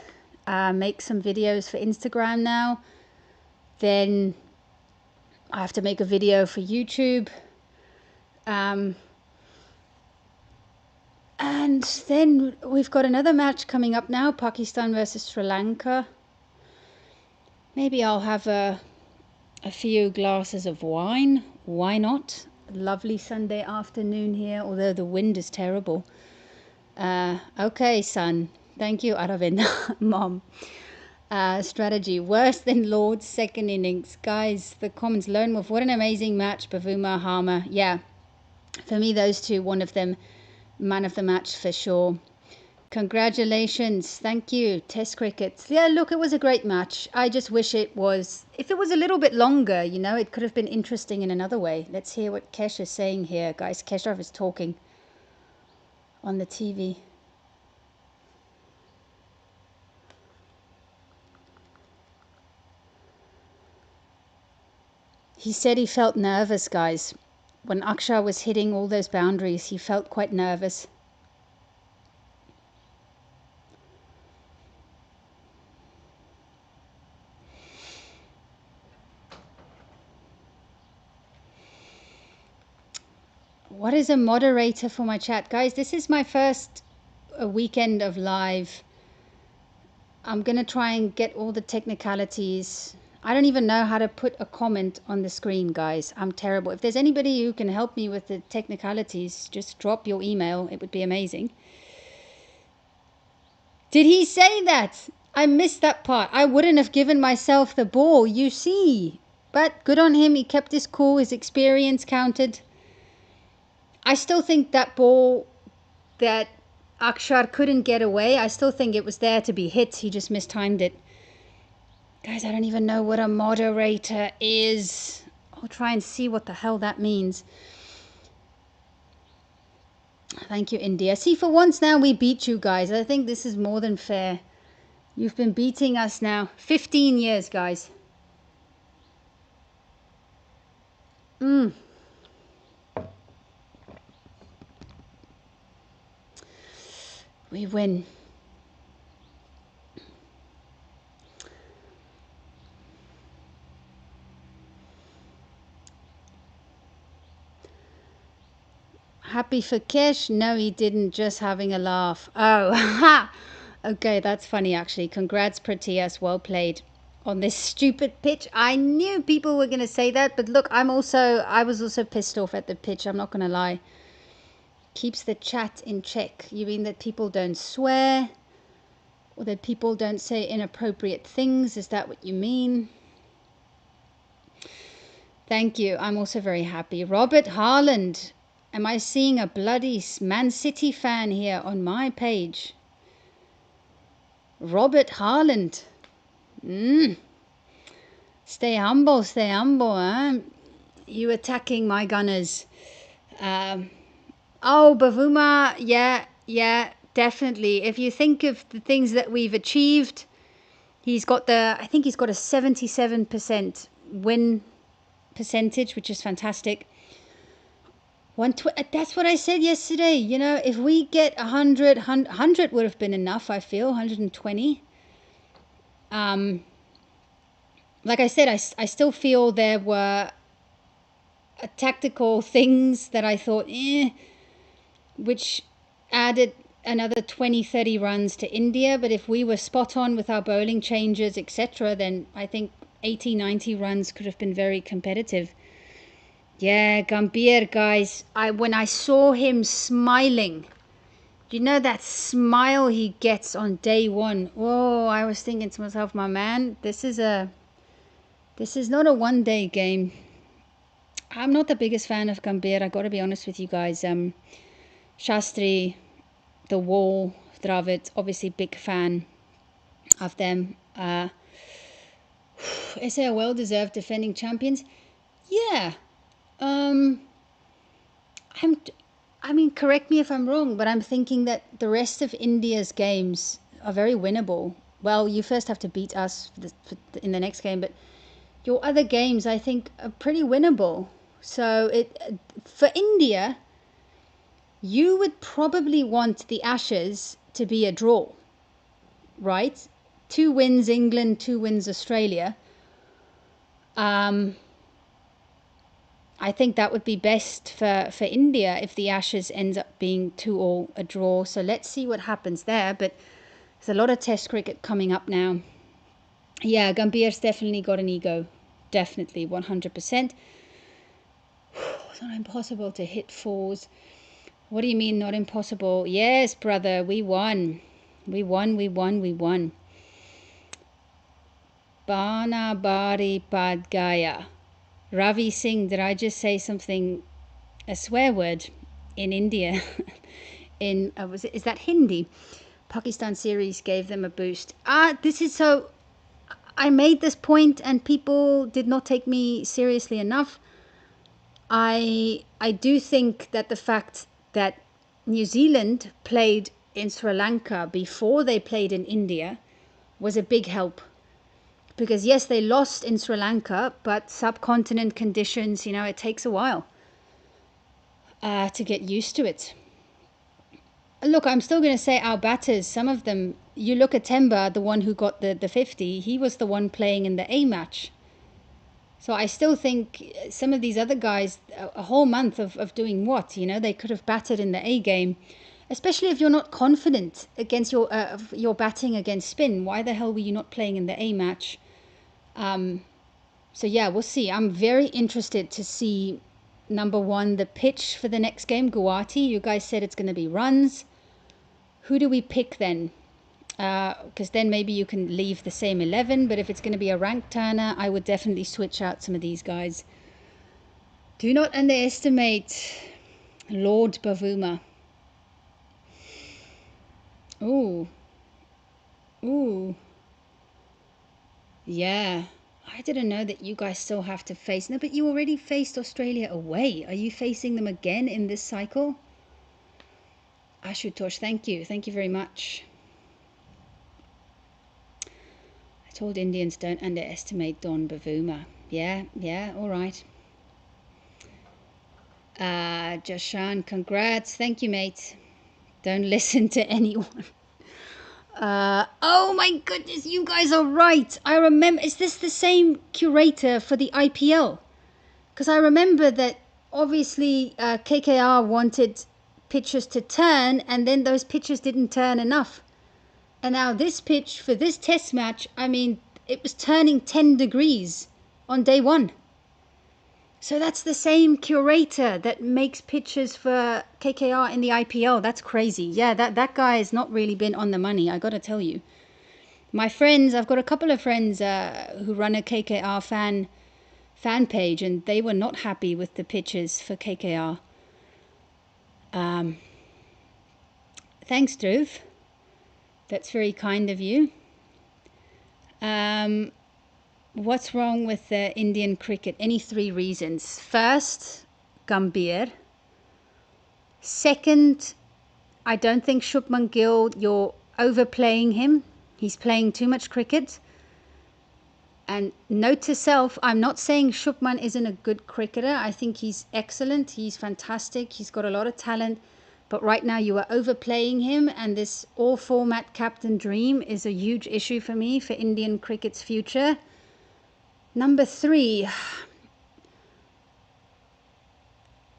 make some videos for Instagram now. Then I have to make a video for YouTube. And then we've got another match coming up now, Pakistan versus Sri Lanka. Maybe I'll have a few glasses of wine. Why not? Lovely Sunday afternoon here, although the wind is terrible. Okay, son. Thank you, Aravind. Mom. Strategy. Worse than Lord's second innings. Guys, the comments. Lone Wolf. What an amazing match. Bavuma, Harmer. Yeah. For me, those two, one of them, man of the match for sure. Congratulations. Thank you. Test cricket. Yeah, look, it was a great match. I just wish if it was a little bit longer, it could have been interesting in another way. Let's hear what Kesh is saying here. Guys, Keshav is talking on the TV. He said he felt nervous, guys. When Akshar was hitting all those boundaries, he felt quite nervous. What is a moderator for my chat? Guys, this is my first weekend of live. I'm going to try and get all the technicalities. I don't even know how to put a comment on the screen, guys. I'm terrible. If there's anybody who can help me with the technicalities, just drop your email. It would be amazing. Did he say that? I missed that part. I wouldn't have given myself the ball, you see. But good on him. He kept his cool. His experience counted. I still think that ball that Akshar couldn't get away, I still think it was there to be hit. He just mistimed it. Guys, I don't even know what a moderator is. I'll try and see what the hell that means. Thank you, India. See, for once now we beat you guys. I think this is more than fair. You've been beating us now. 15 years, guys. We win. Happy for Kesh? No, he didn't. Just having a laugh. Oh, ha! Okay, that's funny actually. Congrats, Pratias. Well played on this stupid pitch. I knew people were going to say that, but look, I was also pissed off at the pitch. I'm not going to lie. Keeps the chat in check. You mean that people don't swear? Or that people don't say inappropriate things? Is that what you mean? Thank you. I'm also very happy. Robert Haaland. Am I seeing a bloody Man City fan here on my page? Robert Haaland. Stay humble, huh? You attacking my Gunners. Oh, Bavuma, yeah, definitely. If you think of the things that we've achieved, I think he's got a 77% win percentage, which is fantastic. That's what I said yesterday. If we get 100 would have been enough, I feel, 120. Like I said, I still feel there were tactical things that I thought, which added another 20-30 runs to India. But if we were spot on with our bowling changes, etc., then I think 80-90 runs could have been very competitive. Yeah, Gambhir, guys. When I saw him smiling, do you know that smile he gets on day one? Oh, I was thinking to myself, my man, this is not a one-day game. I'm not the biggest fan of Gambhir, I got to be honest with you guys. Shastri, The Wall, Dravid, obviously big fan. of them. SA are well-deserved defending champions. Yeah. Um, I'm, I mean, correct me if I'm wrong, but I'm thinking that the rest of India's games are very winnable. Well, you first have to beat us in the next game, but your other games, I think, are pretty winnable. So for India, you would probably want the Ashes to be a draw, right? 2 wins England, 2 wins Australia. I think that would be best for India if the Ashes ends up being 2-2 a draw. So let's see what happens there. But there's a lot of Test cricket coming up now. Yeah, Gambhir's definitely got an ego. Definitely, 100%. It's not impossible to hit 4s. What do you mean not impossible? Yes, brother, we won. We won. Bana Bari Padgaya. Ravi Singh, did I just say something, a swear word in India? Is that Hindi? Pakistan series gave them a boost. This is so, I made this point and people did not take me seriously enough. I do think that the fact that New Zealand played in Sri Lanka before they played in India was a big help. Because yes, they lost in Sri Lanka, but subcontinent conditions, it takes a while to get used to it. Look, I'm still going to say our batters, some of them, you look at Temba, the one who got the 50, he was the one playing in the A match. So I still think some of these other guys, a whole month of doing what, they could have batted in the A game, especially if you're not confident against your batting against spin. Why the hell were you not playing in the A match? So yeah, we'll see. I'm very interested to see, number one, the pitch for the next game, Guwahati. You guys said it's going to be runs. Who do we pick then? Because then maybe you can leave the same 11, but if it's going to be a ranked turner, I would definitely switch out some of these guys. Do not underestimate Lord Bavuma. Ooh. Yeah. I didn't know that you guys still have to face... No, but you already faced Australia away. Are you facing them again in this cycle? Ashutosh, thank you. Thank you very much. I told Indians don't underestimate Don Bavuma. Yeah, all right. Jashan, congrats. Thank you, mate. Don't listen to anyone. Oh my goodness, you guys are right. I remember, is this the same curator for the IPL? Because I remember that obviously KKR wanted pitches to turn and then those pitches didn't turn enough. And now this pitch for this test match, I mean, it was turning 10 degrees on day 1. So that's the same curator that makes pitches for KKR in the IPL. That's crazy. Yeah, that guy has not really been on the money, I gotta tell you. My friends, I've got a couple of friends who run a KKR fan page, and they were not happy with the pitches for KKR. Thanks, Dhruv. That's very kind of you. What's wrong with the Indian cricket? Any 3 reasons. First, Gambhir. Second, I don't think Shubman Gill, you're overplaying him. He's playing too much cricket. And note to self, I'm not saying Shubman isn't a good cricketer. I think he's excellent. He's fantastic. He's got a lot of talent. But right now you are overplaying him, and this all-format captain dream is a huge issue for me for Indian cricket's future. Number 3,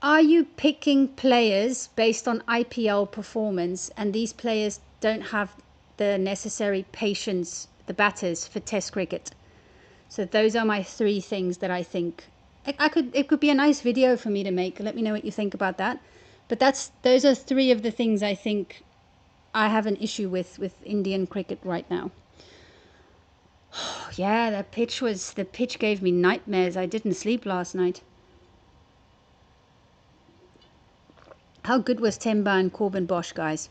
are you picking players based on IPL performance, and these players don't have the necessary patience, the batters, for Test cricket? So those are my 3 things that I think it could be a nice video for me to make. Let me know what you think about that. But those are 3 of the things I think I have an issue with Indian cricket right now. Yeah, the pitch gave me nightmares. I didn't sleep last night. How good was Temba and Corbin Bosch, guys?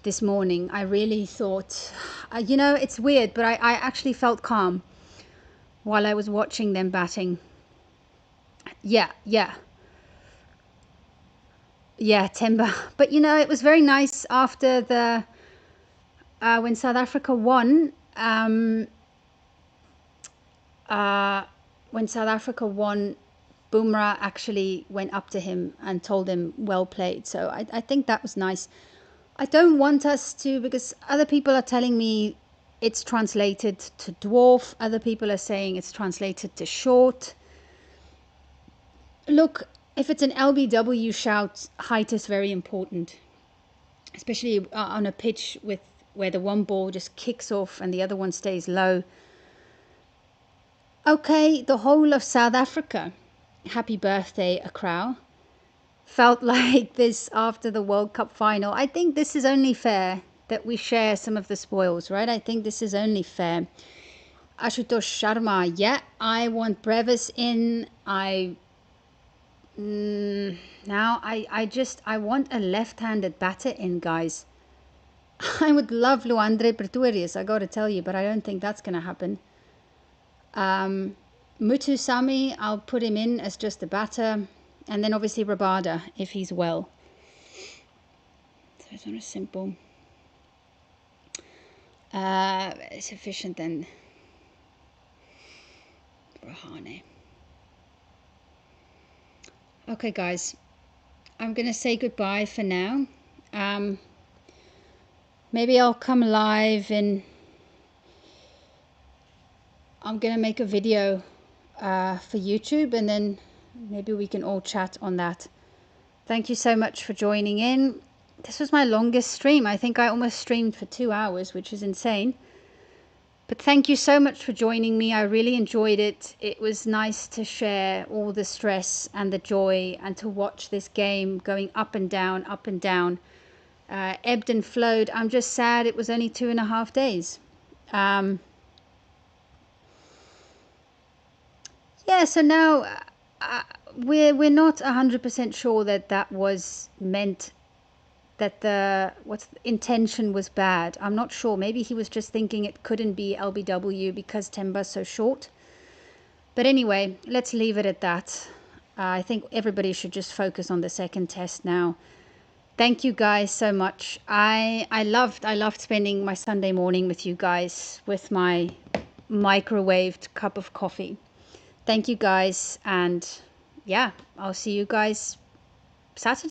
this morning. I really thought, you know, it's weird, but I actually felt calm while I was watching them batting. Yeah, Timber. But you know, it was very nice after the when South Africa won. When South Africa won, Bumrah actually went up to him and told him well played. So I think that was nice. I don't want us to, because other people are telling me it's translated to dwarf. Other people are saying it's translated to short. Look, if it's an LBW shout, height is very important, especially on a pitch with where the one ball just kicks off and the other one stays low. Okay, the whole of South Africa, happy birthday, Accra, felt like this after the World Cup final. I think this is only fair that we share some of the spoils, right? I think this is only fair. Ashutosh Sharma, yeah, I want Brevis in. I want a left-handed batter in, guys. I would love Luandre Pretorius, I gotta tell you, but I don't think that's gonna happen. Mutusami, I'll put him in as just a batter, and then obviously Rabada if he's well. So it's not a simple. Sufficient then. Rahane. Okay, guys, I'm gonna say goodbye for now. Maybe I'll come live and I'm gonna make a video for YouTube, and then maybe we can all chat on that. Thank you so much for joining in. This was my longest stream. I think I almost streamed for 2 hours, which is insane. But thank you so much for joining me. I really enjoyed it. It was nice to share all the stress and the joy, and to watch this game going up and down, ebbed and flowed. I'm just sad it was only 2.5 days. Yeah, so now we're not 100% sure that was meant, that the intention was bad. I'm not sure. Maybe he was just thinking it couldn't be LBW because Temba's so short. But anyway, let's leave it at that. I think everybody should just focus on the second test now. Thank you guys so much. I loved spending my Sunday morning with you guys with my microwaved cup of coffee. Thank you guys, and yeah, I'll see you guys Saturday.